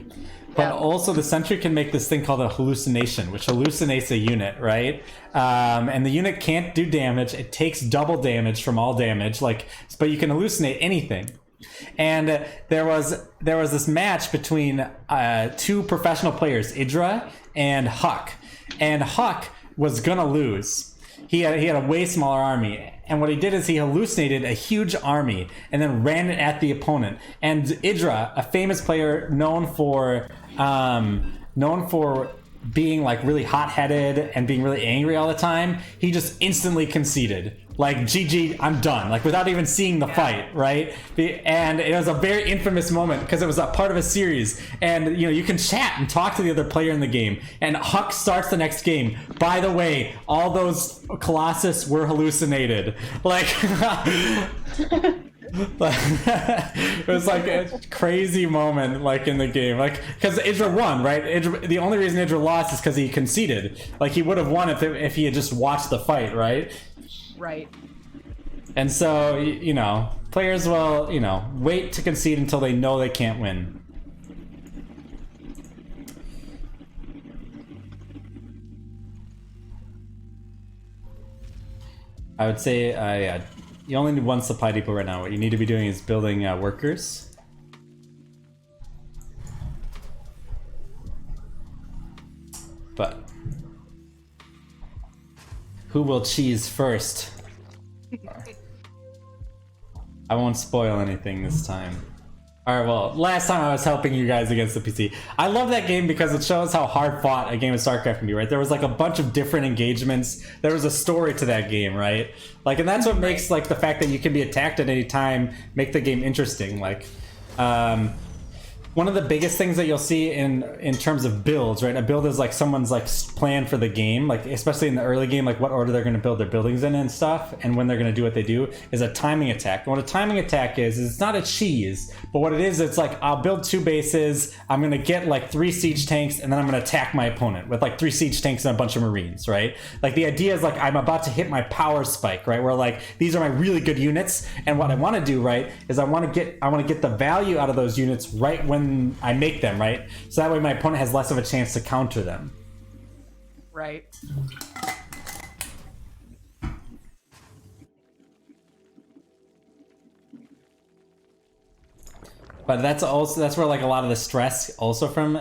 S1: But also the Sentry can make this thing called a hallucination, which hallucinates a unit, right? And the unit can't do damage. It takes double damage from all damage, but you can hallucinate anything. And there was this match between 2 professional players, Idra and Huck. And Huck was gonna lose. He had a way smaller army, and what he did is he hallucinated a huge army and then ran it at the opponent. And Idra, a famous player known for being like really hot-headed and being really angry all the time, he just instantly conceded. Like, GG, I'm done. Like, without even seeing the fight, right? And it was a very infamous moment because it was a part of a series. And, you can chat and talk to the other player in the game. And Huck starts the next game. By the way, all those Colossus were hallucinated. Like, But it was like a crazy moment, like in the game, like because Idra won, right? The only reason Idra lost is because he conceded. Like he would have won if he had just watched the fight, right?
S3: Right.
S1: And so you know, players will wait to concede until they know they can't win. I would say, yeah, you only need one supply depot right now. What you need to be doing is building workers. But who will cheese first? I won't spoil anything this time. Alright, well, last time I was helping you guys against the PC. I love that game because it shows how hard fought a game of Starcraft can be, right? There was like a bunch of different engagements. There was a story to that game, right? Like, and that's what makes like the fact that you can be attacked at any time make the game interesting. Like, one of the biggest things that you'll see in terms of builds, right? A build is like someone's like plan for the game, like especially in the early game, like what order they're going to build their buildings in and stuff, and when they're going to do what they do is a timing attack. And what a timing attack is it's not a cheese, but what it is, it's like I'll build 2 bases, I'm going to get like 3 siege tanks, and then I'm going to attack my opponent with like 3 siege tanks and a bunch of marines, right? Like the idea is like I'm about to hit my power spike, right? Where like these are my really good units, and what I want to do, right, is I want to get the value out of those units right when I make them, right? So that way my opponent has less of a chance to counter them.
S3: Right.
S1: But that's where like a lot of the stress also from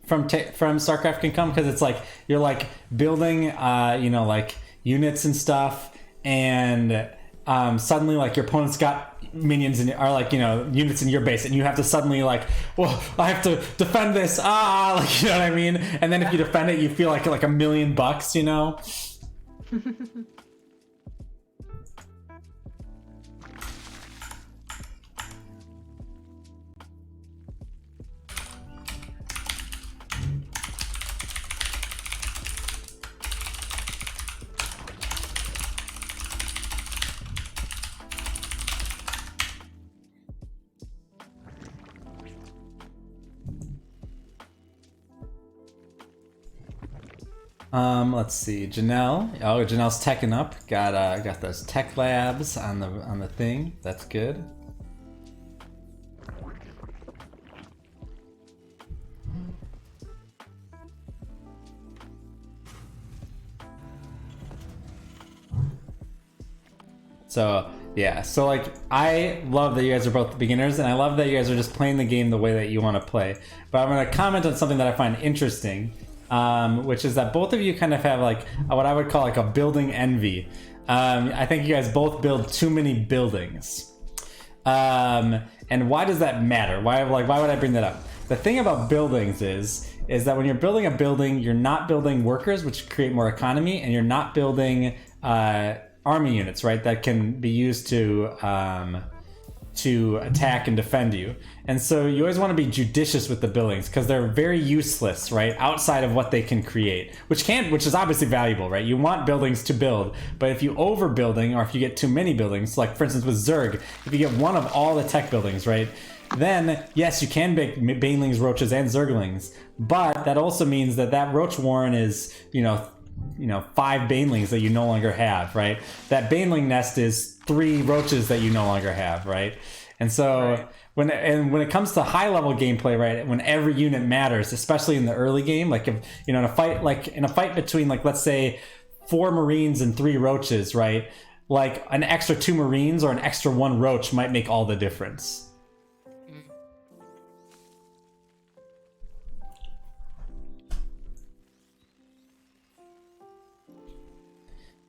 S1: StarCraft can come, because it's like you're like building like units and stuff, and suddenly like your opponent's got minions units in your base, and you have to suddenly like, well, I have to defend this, like, you know what I mean? And then if you defend it, you feel like $1 million, you know? Let's see, Janelle. Oh, Janelle's teching up. Got those tech labs on the thing. That's good. So yeah, so like I love that you guys are both beginners, and I love that you guys are just playing the game the way that you want to play. But I'm going to comment on something that I find interesting. Which is that both of you kind of have like what I would call like a building envy. I think you guys both build too many buildings. And why does that matter? Why would I bring that up? The thing about buildings is that when you're building a building, you're not building workers, which create more economy, and you're not building army units, right? That can be used to attack and defend you. And so you always want to be judicious with the buildings, because they're very useless, right, outside of what they can create, which is obviously valuable, right? You want buildings to build, but if you overbuilding, or if you get too many buildings, like for instance with Zerg, if you get one of all the tech buildings, right, then yes, you can make banelings, roaches, and zerglings, but that also means that roach warren is 5 banelings that you no longer have, right? That baneling nest is 3 roaches that you no longer have, right? And so right. when it comes to high level gameplay, right, when every unit matters, especially in the early game, like if in a fight between like let's say 4 marines and 3 roaches, right, like an extra 2 marines or an extra 1 roach might make all the difference.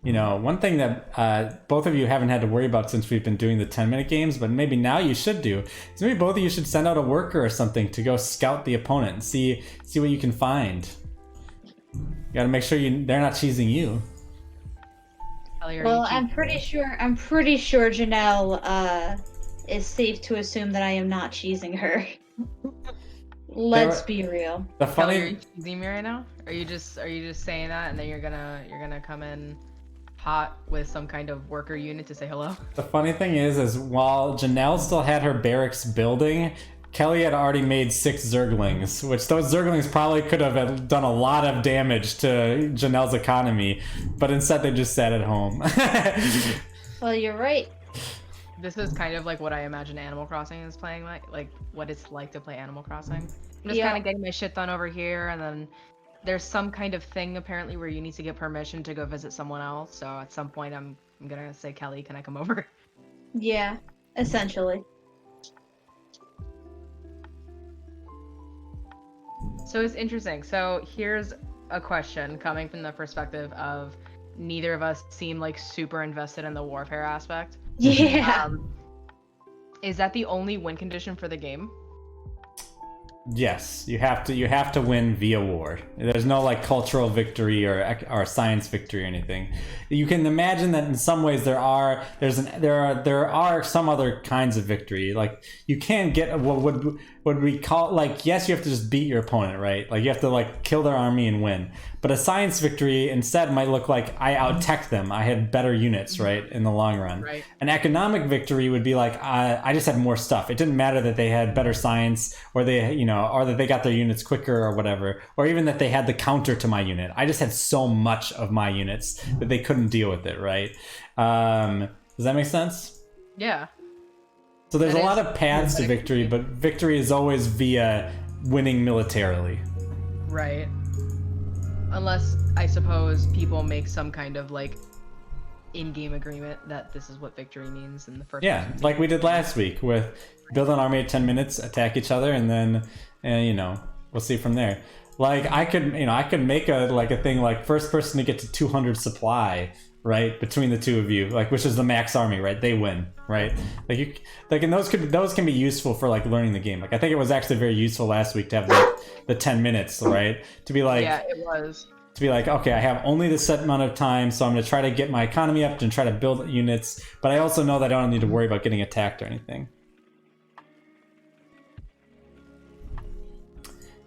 S1: One thing that both of you haven't had to worry about since we've been doing the 10-minute games, but maybe now you should do, is maybe both of you should send out a worker or something to go scout the opponent and see what you can find. You gotta make sure they're not cheesing you.
S2: Well, I'm pretty sure Janelle is safe to assume that I am not cheesing her. Let's be real.
S3: The funny, are you cheesing me right now? Are you just saying that, and then you're gonna come in pot with some kind of worker unit to say hello?
S1: The funny thing is while Janelle still had her barracks building, Kelly had already made 6 Zerglings, which those Zerglings probably could have done a lot of damage to Janelle's economy, but instead they just sat at home.
S2: Well, you're right.
S3: This is kind of like what I imagine Animal Crossing is playing like what it's like to play Animal Crossing. I'm just
S2: Yeah.
S3: kind of getting my shit done over here, and then there's some kind of thing apparently where you need to get permission to go visit someone else. So at some point, I'm gonna say, Kelly, can I come over?
S2: Yeah, essentially.
S3: So it's interesting. So here's a question coming from the perspective of neither of us seem like super invested in the warfare aspect.
S2: Yeah.
S3: Is that the only win condition for the game?
S1: Yes, you have to win via war. There's no like cultural victory or science victory or anything. You can imagine that in some ways there are some other kinds of victory. Like you can get what would we call, like, yes, you have to just beat your opponent, right? Like you have to like kill their army and win. But a science victory instead might look like I out-tech them. I had better units, right, in the long run.
S3: Right.
S1: An economic victory would be like I just had more stuff. It didn't matter that they had better science or or that they got their units quicker or whatever, or even that they had the counter to my unit. I just had so much of my units that they couldn't deal with it, right? Does that make sense?
S3: Yeah.
S1: So there's
S3: That
S1: a lot
S3: is
S1: of paths to victory, but victory is always via winning militarily.
S3: Right. Unless, I suppose, people make some kind of, like, in-game agreement that this is what victory means in the first
S1: Yeah,
S3: person.
S1: like we did last week with build an army at 10 minutes, attack each other, and then, we'll see from there. Like I could make a thing like first person to get to 200 supply, right, between the two of you, like which is the max army, right? They win, right? And those can be useful for like learning the game. Like I think it was actually very useful last week to have the 10 minutes, right? To be like,
S3: yeah, it was.
S1: To be like, okay, I have only this set amount of time, so I'm going to try to get my economy up and try to build units, but I also know that I don't need to worry about getting attacked or anything.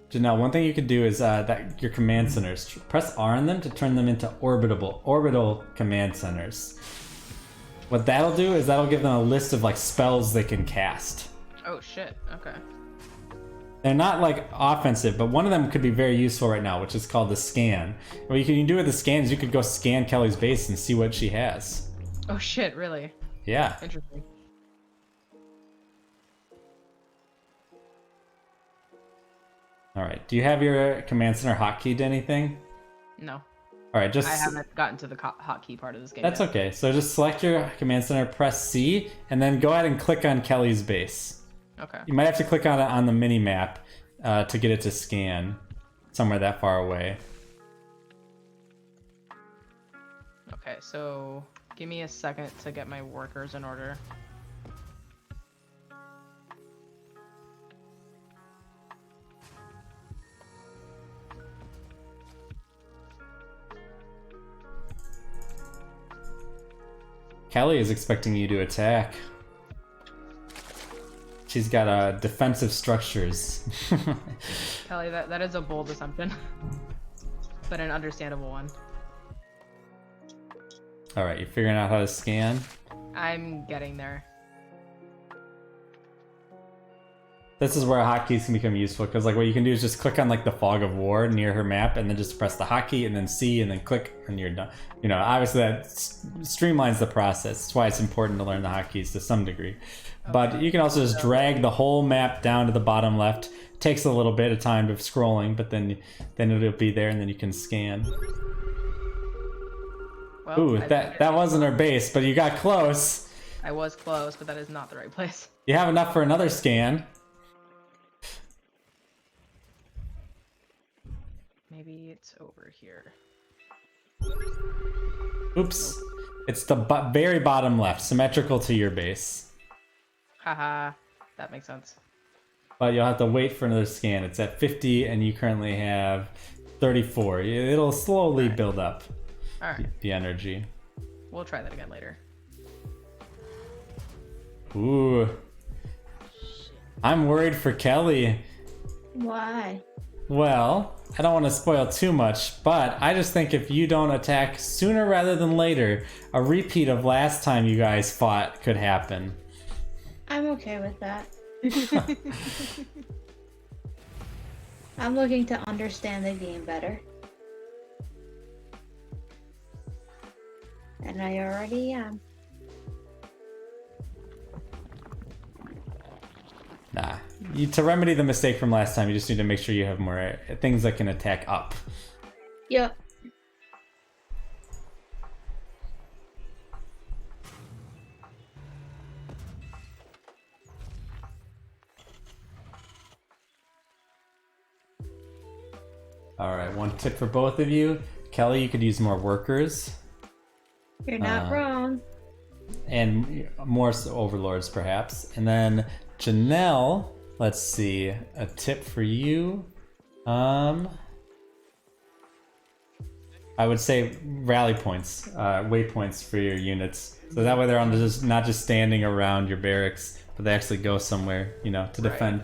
S1: Janelle, one thing you could do is that your command centers, press R on them to turn them into orbital command centers. What that'll do is that'll give them a list of like spells they can cast.
S3: Oh shit, okay.
S1: They're not like offensive, but one of them could be very useful right now, which is called the scan. What you can do with the scan is you could go scan Kelly's base and see what she has.
S3: Oh shit, really?
S1: Yeah.
S3: Interesting.
S1: All right. Do you have your command center hotkeyed to anything?
S3: No.
S1: All right, just...
S3: I haven't gotten to the hotkey part of this game
S1: That's
S3: yet.
S1: okay. So just select your command center, press C, and then go ahead and click on Kelly's base.
S3: Okay.
S1: You might have to click on it on the mini map to get it to scan somewhere that far away.
S3: Okay, so give me a second to get my workers in order.
S1: Kelly is expecting you to attack. She's got defensive structures.
S3: Kelly, that is a bold assumption, but an understandable one.
S1: All right, you're figuring out how to scan.
S3: I'm getting there.
S1: This is where hotkeys can become useful, because like what you can do is just click on like the fog of war near her map, and then just press the hotkey, and then C, and then click, and you're done. You know, obviously that streamlines the process. That's why it's important to learn the hotkeys to some degree. Okay. But you can also just drag the whole map down to the bottom left. It takes a little bit of time of scrolling, but then it'll be there, and then you can scan.
S3: Well,
S1: ooh, that wasn't her base, but you got close.
S3: I was close, but that is not the right place.
S1: You have enough for another scan.
S3: Maybe it's over here.
S1: Oops. It's the very bottom left, symmetrical to your base.
S3: Haha, that makes sense.
S1: But you'll have to wait for another scan. It's at 50, and you currently have 34. It'll slowly build up.
S3: All right.
S1: The energy.
S3: We'll try that again later.
S1: Ooh. I'm worried for Kelly.
S2: Why?
S1: Well, I don't want to spoil too much, but I just think if you don't attack sooner rather than later, a repeat of last time you guys fought could happen.
S2: I'm okay with that. I'm looking to understand the game better. And I already am.
S1: Nah. To remedy the mistake from last time, you just need to make sure you have more things that can attack up.
S2: Yep.
S1: Alright, one tip for both of you. Kelly, you could use more workers.
S2: You're not wrong.
S1: And more overlords, perhaps. And then Janelle, let's see, a tip for you. I would say rally points, waypoints for your units. So that way they're on just not just standing around your barracks, but they actually go somewhere, you know, to defend.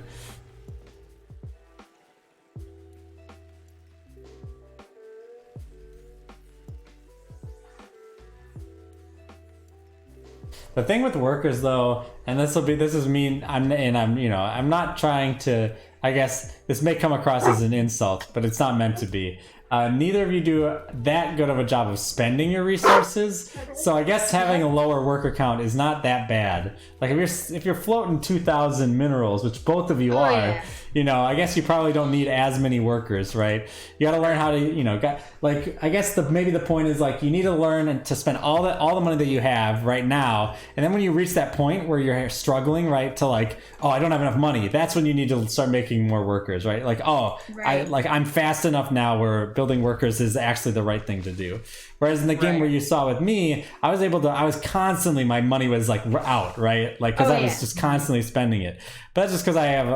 S1: The thing with workers, though, and this is me. I'm not trying to. I guess this may come across as an insult, but it's not meant to be. Neither of you do that good of a job of spending your resources, so I guess having a lower worker count is not that bad. Like if you're floating 2,000 minerals, which both of you are,
S2: yeah.
S1: you know, I guess you probably don't need as many workers, right? You got to learn how to, you know, I guess maybe the point is like you need to learn to spend all the money that you have right now, and then when you reach that point where you're struggling, right, to like, oh, I don't have enough money, that's when you need to start making more workers, right? Like, oh,
S2: Right.
S1: I'm fast enough now where building workers is actually the right thing to do. Whereas in the game where you saw with me, I was constantly, my money was like out, right? Like, because I was just constantly spending it. But that's just because I have,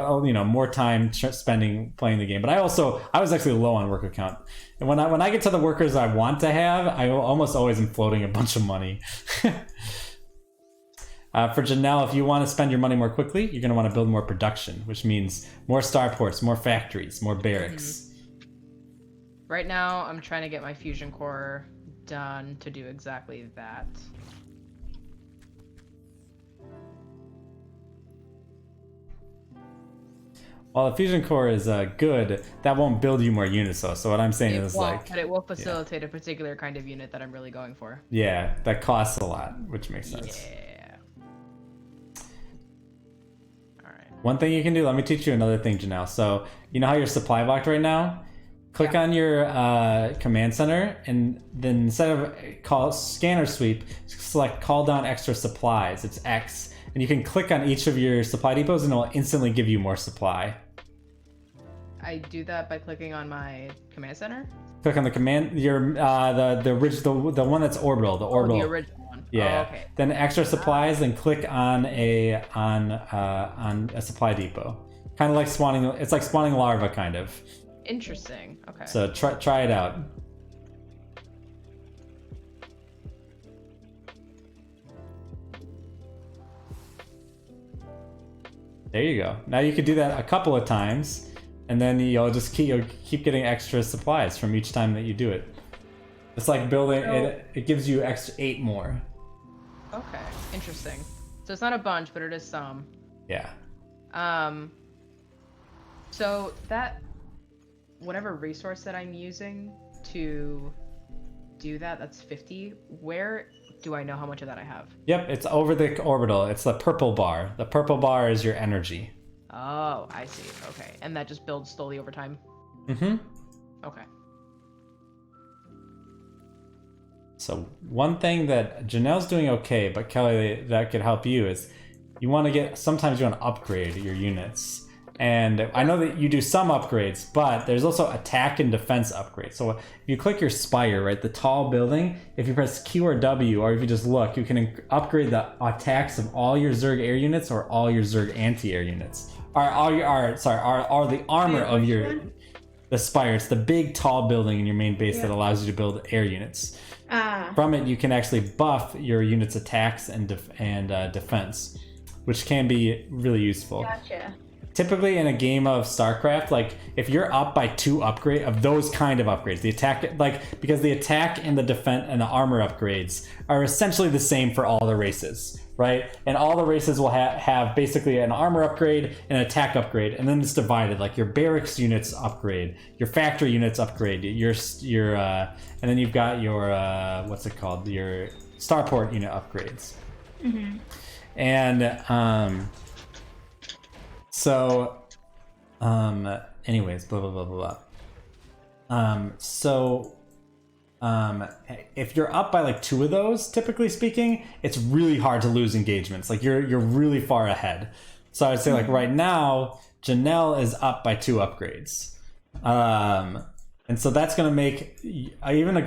S1: more time spending playing the game. But I was actually low on worker count. And when I get to the workers I want to have, I almost always am floating a bunch of money. For Janelle, if you want to spend your money more quickly, you're going to want to build more production, which means more starports, more factories, more barracks.
S3: Right now, I'm trying to get my fusion core done to do exactly that.
S1: While the fusion core is good, that won't build you more units though. So what I'm saying is
S3: but it will facilitate a particular kind of unit that I'm really going for.
S1: Yeah, that costs a lot, which makes sense.
S3: Yeah. All right.
S1: One thing you can do, let me teach you another thing, Janelle. So you know how you're supply blocked right now? Click on your command center, and then instead of scanner sweep, select call down extra supplies. It's X, and you can click on each of your supply depots, and it will instantly give you more supply.
S3: I do that by clicking on my command center.
S1: Click on the command, the one that's orbital, the orbital.
S3: Oh, the original one.
S1: Yeah.
S3: Oh, okay.
S1: Then extra supplies, then click on a supply depot. Kind of like spawning. It's like spawning larva, kind of.
S3: Interesting. Okay.
S1: So try it out. There you go. Now you could do that a couple of times, and then you'll just keep getting extra supplies from each time that you do it. It's like building it. It gives you extra 8 more.
S3: Okay. Interesting. So it's not a bunch, but it is some.
S1: Yeah.
S3: So that whatever resource that I'm using to do that's 50. Where do I know how much of that I have?
S1: Yep, it's over the orbital. It's the purple bar. The purple bar is your energy.
S3: Oh, I see. Okay. And that just builds slowly over time?
S1: Mm-hmm.
S3: Okay.
S1: So one thing that Janelle's doing okay, but Kelly, that could help you is sometimes you want to upgrade your units. And I know that you do some upgrades, but there's also attack and defense upgrades. So if you click your spire, right, the tall building, if you press Q or W, or if you just look, you can upgrade the attacks of all your Zerg air units or all your Zerg anti-air units. Or the armor of the spire. It's the big tall building in your main base that allows you to build air units. From it, you can actually buff your unit's attacks and defense, which can be really useful.
S2: Gotcha.
S1: typically in a game of Starcraft, like if you're up by 2 upgrade of those kind of upgrades, the attack, like because the attack and the defense and the armor upgrades are essentially the same for all the races, right? And all the races will have basically an armor upgrade, an attack upgrade, and then it's divided. Like your barracks units upgrade, your factory units upgrade, your and then you've got your what's it called? Your starport unit upgrades.
S2: Mm-hmm.
S1: And so anyways, blah blah blah blah blah. If you're up by like 2 of those, typically speaking, it's really hard to lose engagements. Like you're really far ahead. So I'd say like right now, Janelle is up by 2 upgrades. And so that's going to make even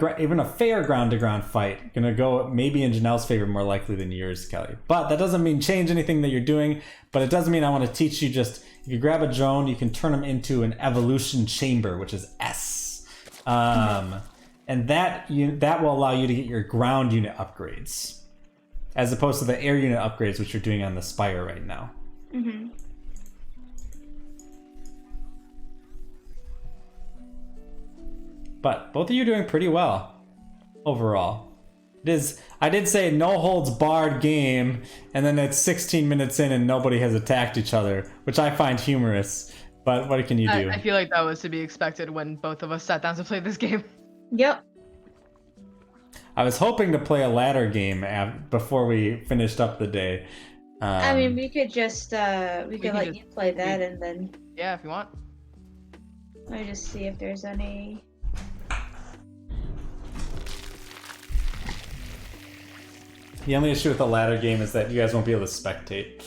S1: a fair ground-to-ground fight going to go maybe in Janelle's favor more likely than yours, Kelly. But that doesn't mean change anything that you're doing. But it does mean I want to teach you just, if you grab a drone, you can turn them into an evolution chamber, which is S. And that will allow you to get your ground unit upgrades, as opposed to the air unit upgrades, which you're doing on the Spire right now.
S2: Mm-hmm.
S1: But both of you are doing pretty well overall. It is. I did say no holds barred game, and then it's 16 minutes in and nobody has attacked each other, which I find humorous. But what can you do?
S3: I feel like that was to be expected when both of us sat down to play this game.
S2: Yep.
S1: I was hoping to play a ladder game before we finished up the day.
S2: I mean, we could just we could let you play that, and then
S3: Yeah, if you want.
S2: let me just see if there's any.
S1: The only issue with the ladder game is that you guys won't be able to spectate.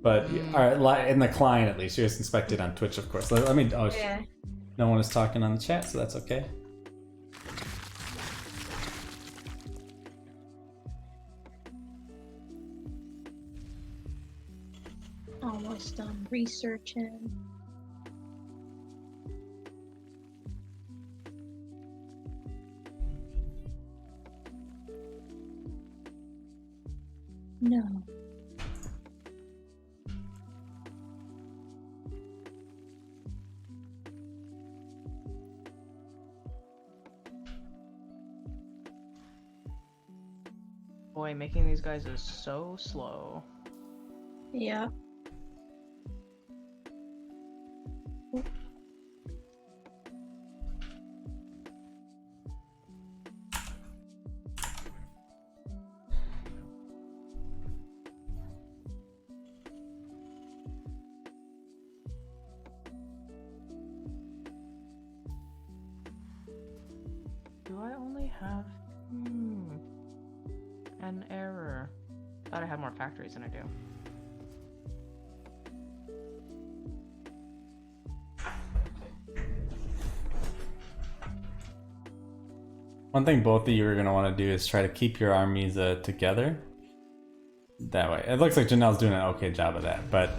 S1: But in the client, at least, you guys can spectate on Twitch, of course. Let me. Oh,
S2: Yeah.
S1: no one is talking on the chat, so that's okay.
S2: Almost done researching. No.
S3: Boy, making these guys is so slow.
S2: Yeah.
S3: Do I only have an error? Thought I had more factories than I do.
S1: One thing both of you are going to want to do is try to keep your armies together. That way. It looks like Janelle's doing an okay job of that, but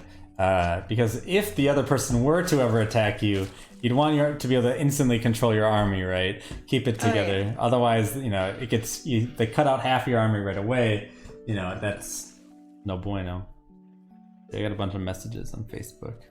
S1: because if the other person were to ever attack you, you'd want to be able to instantly control your army, right? Keep it together.
S2: Oh, yeah.
S1: Otherwise, it gets they cut out half your army right away. That's no bueno. They got a bunch of messages on Facebook.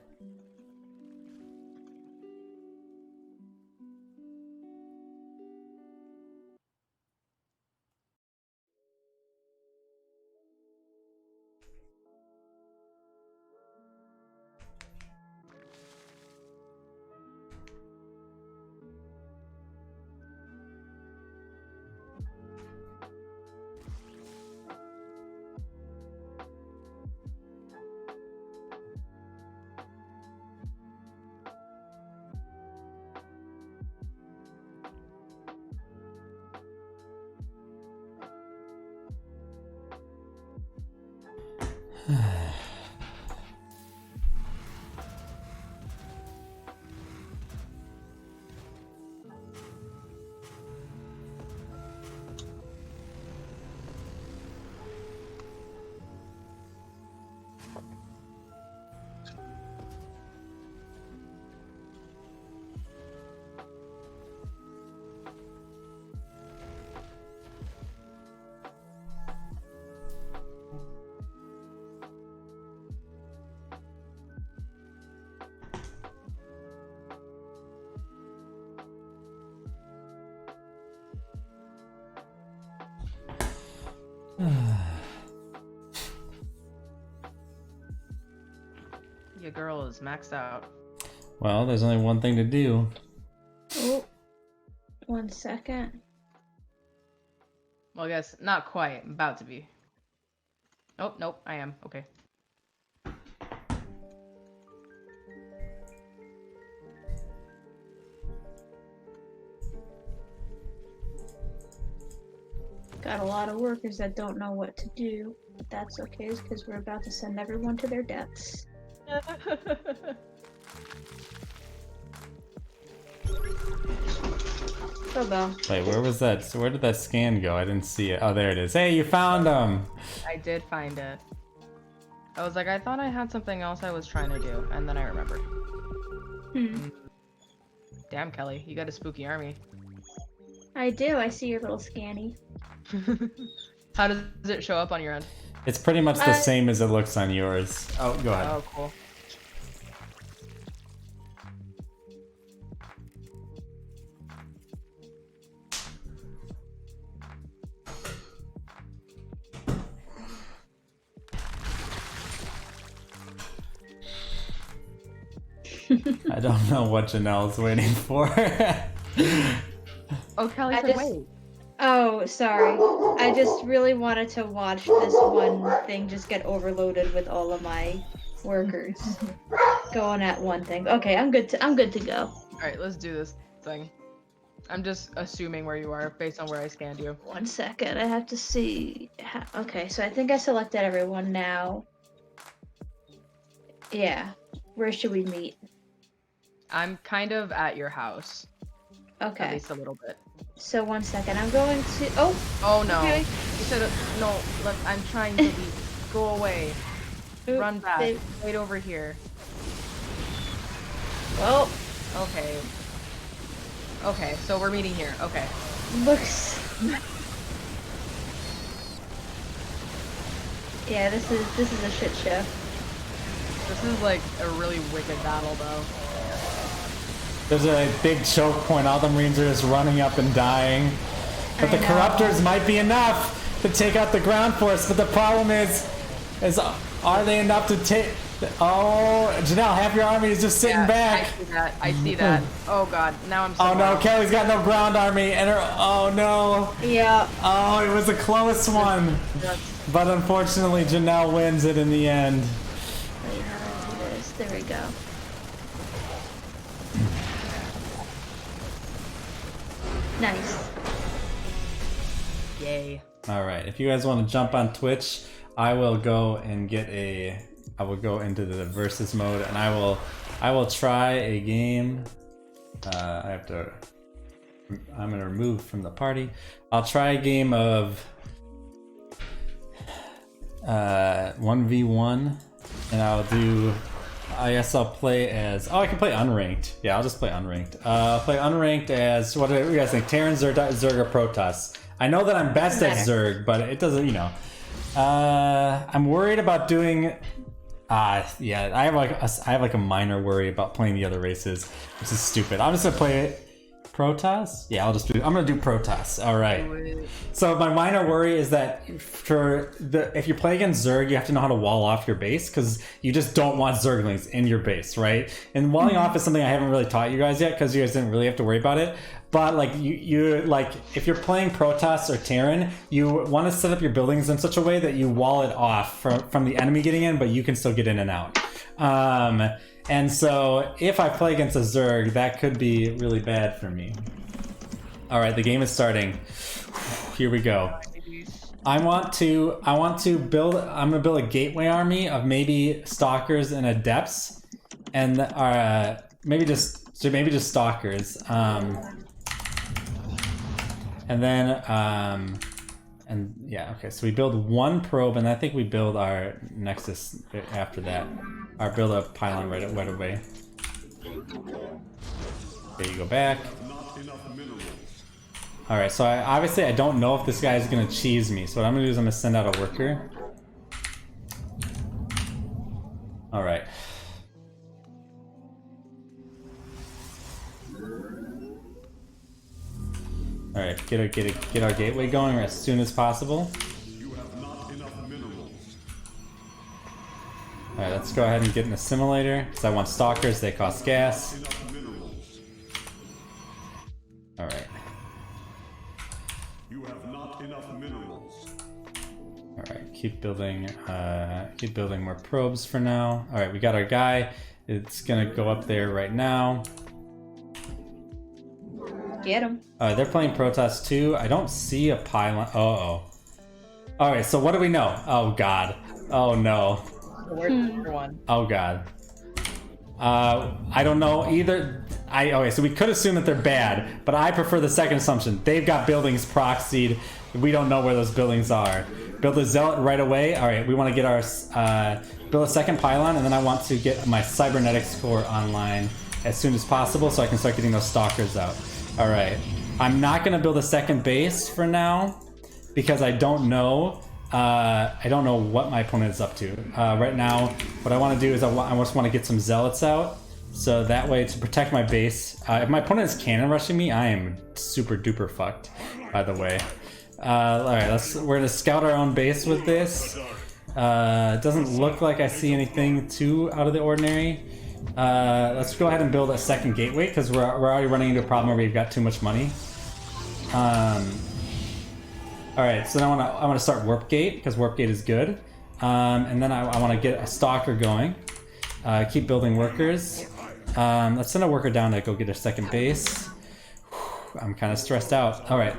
S3: Your girl is maxed out.
S1: Well, there's only one thing to do.
S2: Oh, 1 second.
S3: Well, I guess not quite. I'm about to be. Oh, nope, I am. Okay.
S2: Got a lot of workers that don't know what to do, but that's okay because we're about to send everyone to their deaths. Bobo.
S1: Wait, where was that? So where did that scan go? I didn't see it. Oh, there it is. Hey, you found him!
S3: I did find it. I was like, I thought I had something else I was trying to do, and then I remembered. Damn, Kelly, you got a spooky army.
S2: I do. I see your little scanny.
S3: How does it show up on your end?
S1: It's pretty much the same as it looks on yours. Oh, go ahead.
S3: Oh, cool.
S1: I don't know what Janelle's waiting for.
S3: Oh, Kelly
S2: I
S3: said
S2: just-
S3: wait.
S2: Oh, sorry. I just really wanted to watch this one thing just get overloaded with all of my workers going at one thing. Okay, I'm good to go.
S3: Alright, let's do this thing. I'm just assuming where you are based on where I scanned you.
S2: 1 second. I have to see. Okay, so I think I selected everyone now. Yeah. Where should we meet?
S3: I'm kind of at your house. At
S2: Okay.
S3: least a little bit.
S2: So 1 second. I'm going to. Oh.
S3: Oh no.
S2: Okay.
S3: You said no, look, I'm trying to leave. Go away.
S2: Oop,
S3: Run back.
S2: they-
S3: Wait over here.
S2: Well,
S3: Okay. Okay, so we're meeting here. Okay.
S2: looks. Yeah, this is a shit show.
S3: This is like a really wicked battle though.
S1: There's a big choke point. All the Marines are just running up and dying. But the
S2: I know.
S1: Corruptors might be enough to take out the ground force. But the problem is are they enough to take? Oh, Janelle, half your army is just sitting
S3: Yeah,
S1: back.
S3: I see that. I see that. Oh god, now I'm so
S1: Oh no,
S3: wild.
S1: Kelly's got no ground army, and her. Oh no.
S2: Yeah.
S1: Oh, it was a close one.
S3: That's-
S1: But unfortunately, Janelle wins it in the end.
S2: Wait, how do I do this? There we go. Nice.
S3: Yay.
S1: All right, if you guys want to jump on Twitch, I will go and get a. I will go into the versus mode, and I will try a game. I have to. I'm gonna remove from the party. I'll try a game of 1v1, and I'll do. I guess I'll play as. Oh, I can play unranked. Yeah, I'll just play unranked. I'll play unranked as. What do you guys think? Terran, Zerg, or Protoss? I know that I'm best at Zerg, but it doesn't. You know. I'm worried about doing. Yeah, I have like a minor worry about playing the other races, which is stupid. I'm just gonna play it. Protoss? Yeah, I'm gonna do Protoss. All right. So my minor worry is that if you play against Zerg, you have to know how to wall off your base because you just don't want Zerglings in your base, right? And walling off is something I haven't really taught you guys yet because you guys didn't really have to worry about it. But like you like if you're playing Protoss or Terran, you want to set up your buildings in such a way that you wall it off from the enemy getting in, but you can still get in and out. And so if I play against a Zerg, that could be really bad for me. All right, the game is starting. Here we go. I'm gonna build a gateway army of maybe Stalkers and Adepts, and maybe just Stalkers. And then and yeah, okay. So we build one probe, and I think we build our Nexus after that. Or build a pylon right away. Okay, you go back. Alright, so obviously I don't know if this guy is going to cheese me. So what I'm going to do is I'm going to send out a worker. Alright. Alright, get our gateway going as soon as possible. Alright, let's go ahead and get an assimilator, because I want stalkers, they cost gas. Alright.
S7: You have not enough minerals.
S1: Alright, keep building more probes for now. Alright, we got our guy. It's gonna go up there right now.
S2: Get him.
S1: They're playing Protoss 2. I don't see a pylon. Uh-oh. Alright, so what do we know? Oh god. Oh no.
S3: Where's the one?
S1: Oh god. I don't know either. Okay, so we could assume that they're bad, but I prefer the second assumption. They've got buildings proxied. We don't know where those buildings are. Build a zealot right away. All right, we want to get our build a second pylon, and then I want to get my cybernetics core online as soon as possible so I can start getting those stalkers out. All right, I'm not gonna build a second base for now because I don't know. I don't know what my opponent is up to. Right now, what I want to do is I just want to get some zealots out, so that way to protect my base. If my opponent is cannon rushing me, I am super duper fucked. By the way, all right, we're gonna scout our own base with this. It doesn't look like I see anything too out of the ordinary. Let's go ahead and build a second gateway because we're already running into a problem where we've got too much money. All right, so now I want to start warp gate because warp gate is good, and then I want to get a stalker going. Keep building workers. Let's send a worker down to go get a second base. I'm kind of stressed out. All right,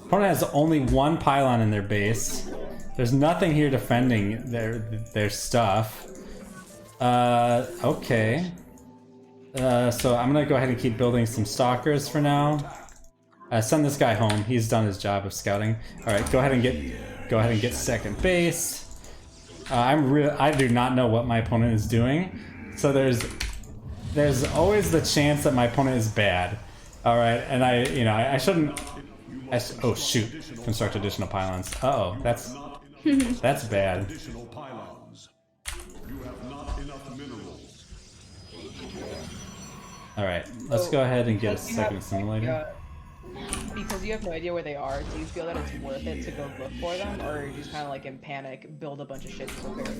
S1: opponent has only one pylon in their base. There's nothing here defending their stuff. Okay. So I'm gonna go ahead and keep building some stalkers for now. Send this guy home. He's done his job of scouting. All right, go ahead and get second base. I do not know what my opponent is doing, so there's always the chance that my opponent is bad. All right, and I shouldn't. Oh shoot! Construct additional pylons. Uh oh, that's bad.
S7: Additional pylons. You have not enough minerals.
S1: All right, let's go ahead and get a second simulator.
S3: Because you have no idea where they are, do you feel that it's worth it to go look for them, or are you just kind of like in panic, build a bunch of shit to prepare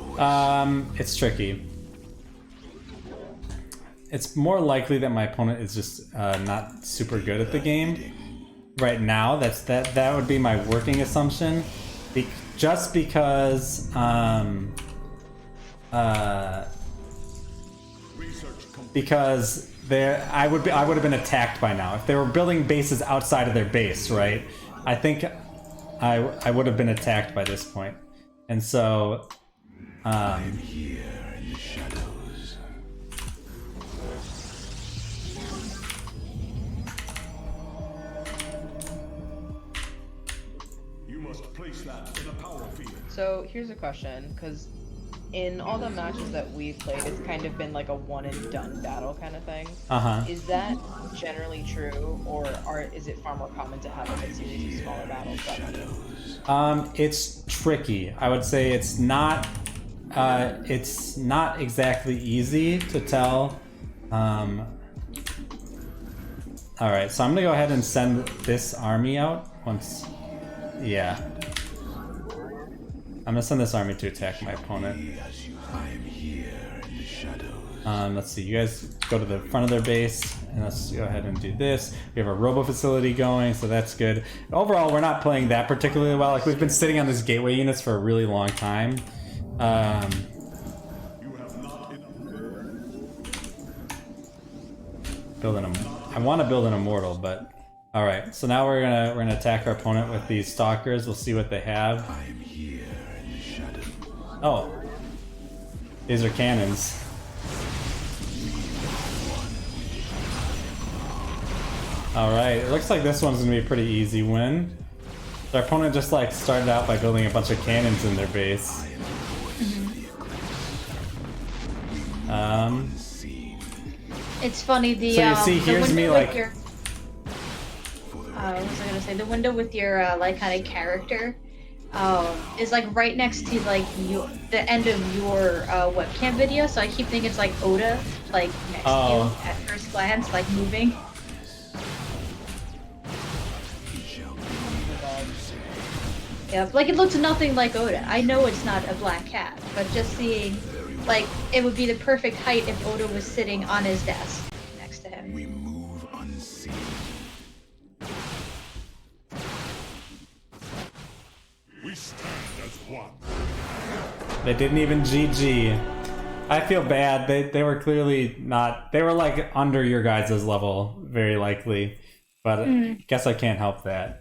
S3: mode?
S1: It's tricky. It's more likely that my opponent is just not super good at the game right now. That would be my working assumption, just because I would have been attacked by now if they were building bases outside of their base, right? I think I would have been attacked by this point, and so
S7: I'm here in the shadows. You must place that in a power field.
S3: So here's a question, because in all the matches that we've played, it's kind of been like a one and done battle kind of thing. Is that generally true, or is it far more common to have like a series of smaller battles that
S1: it's tricky. I would say it's not exactly easy to tell. All right, so I'm gonna go ahead and send this army out once. Yeah. I'm gonna send this army to attack my opponent. Let's see, you guys go to the front of their base, and let's go ahead and do this. We have a robo facility going, so that's good. Overall, we're not playing that particularly well. Like, we've been sitting on these gateway units for a really long time. I want to build an immortal, but all right. So now we're gonna attack our opponent with these stalkers. We'll see what they have. Oh, these are cannons. Alright, it looks like this one's gonna be a pretty easy win. Our opponent just like started out by building a bunch of cannons in their base.
S2: It's funny,
S1: so you see, here's me like...
S2: what was I gonna say? The window with your like kind of character is like right next to like the end of your webcam video, so I keep thinking it's like Oda, like next to you at first glance, like moving. Yeah, like it looks nothing like Oda. I know it's not a black cat, but just seeing, like, it would be the perfect height if Oda was sitting on his desk next to him.
S7: We move unseen. We stand as one.
S1: They didn't even GG. I feel bad. They were clearly not. They were like under your guys' level, very likely. But I guess I can't help that.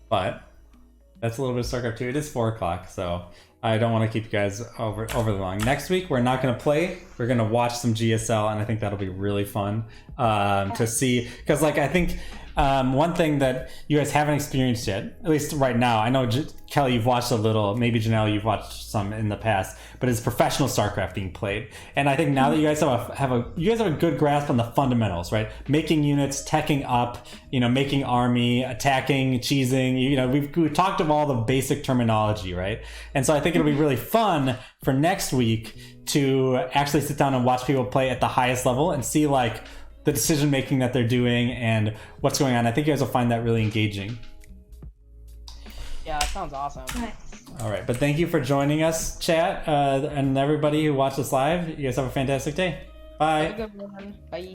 S1: But that's a little bit of StarCraft 2. It is 4 o'clock, so I don't want to keep you guys over the long. Next week, we're not going to play. We're going to watch some GSL, and I think that'll be really fun to see. Because, like, I think one thing that you guys haven't experienced yet, at least right now, I know, Kelly, you've watched a little, maybe Janelle, you've watched some in the past, but it's professional StarCraft being played. And I think now that you guys have a good grasp on the fundamentals, right? Making units, teching up, making army, attacking, cheesing, we've talked of all the basic terminology, right? And so I think it'll be really fun for next week to actually sit down and watch people play at the highest level and see, like, the decision making that they're doing and what's going on. I think you guys will find that really engaging.
S3: Yeah, that sounds awesome.
S2: Nice.
S1: All right, but thank you for joining us, chat, and everybody who watched us live. You guys have a fantastic day. Bye.
S3: Have a good one. Bye.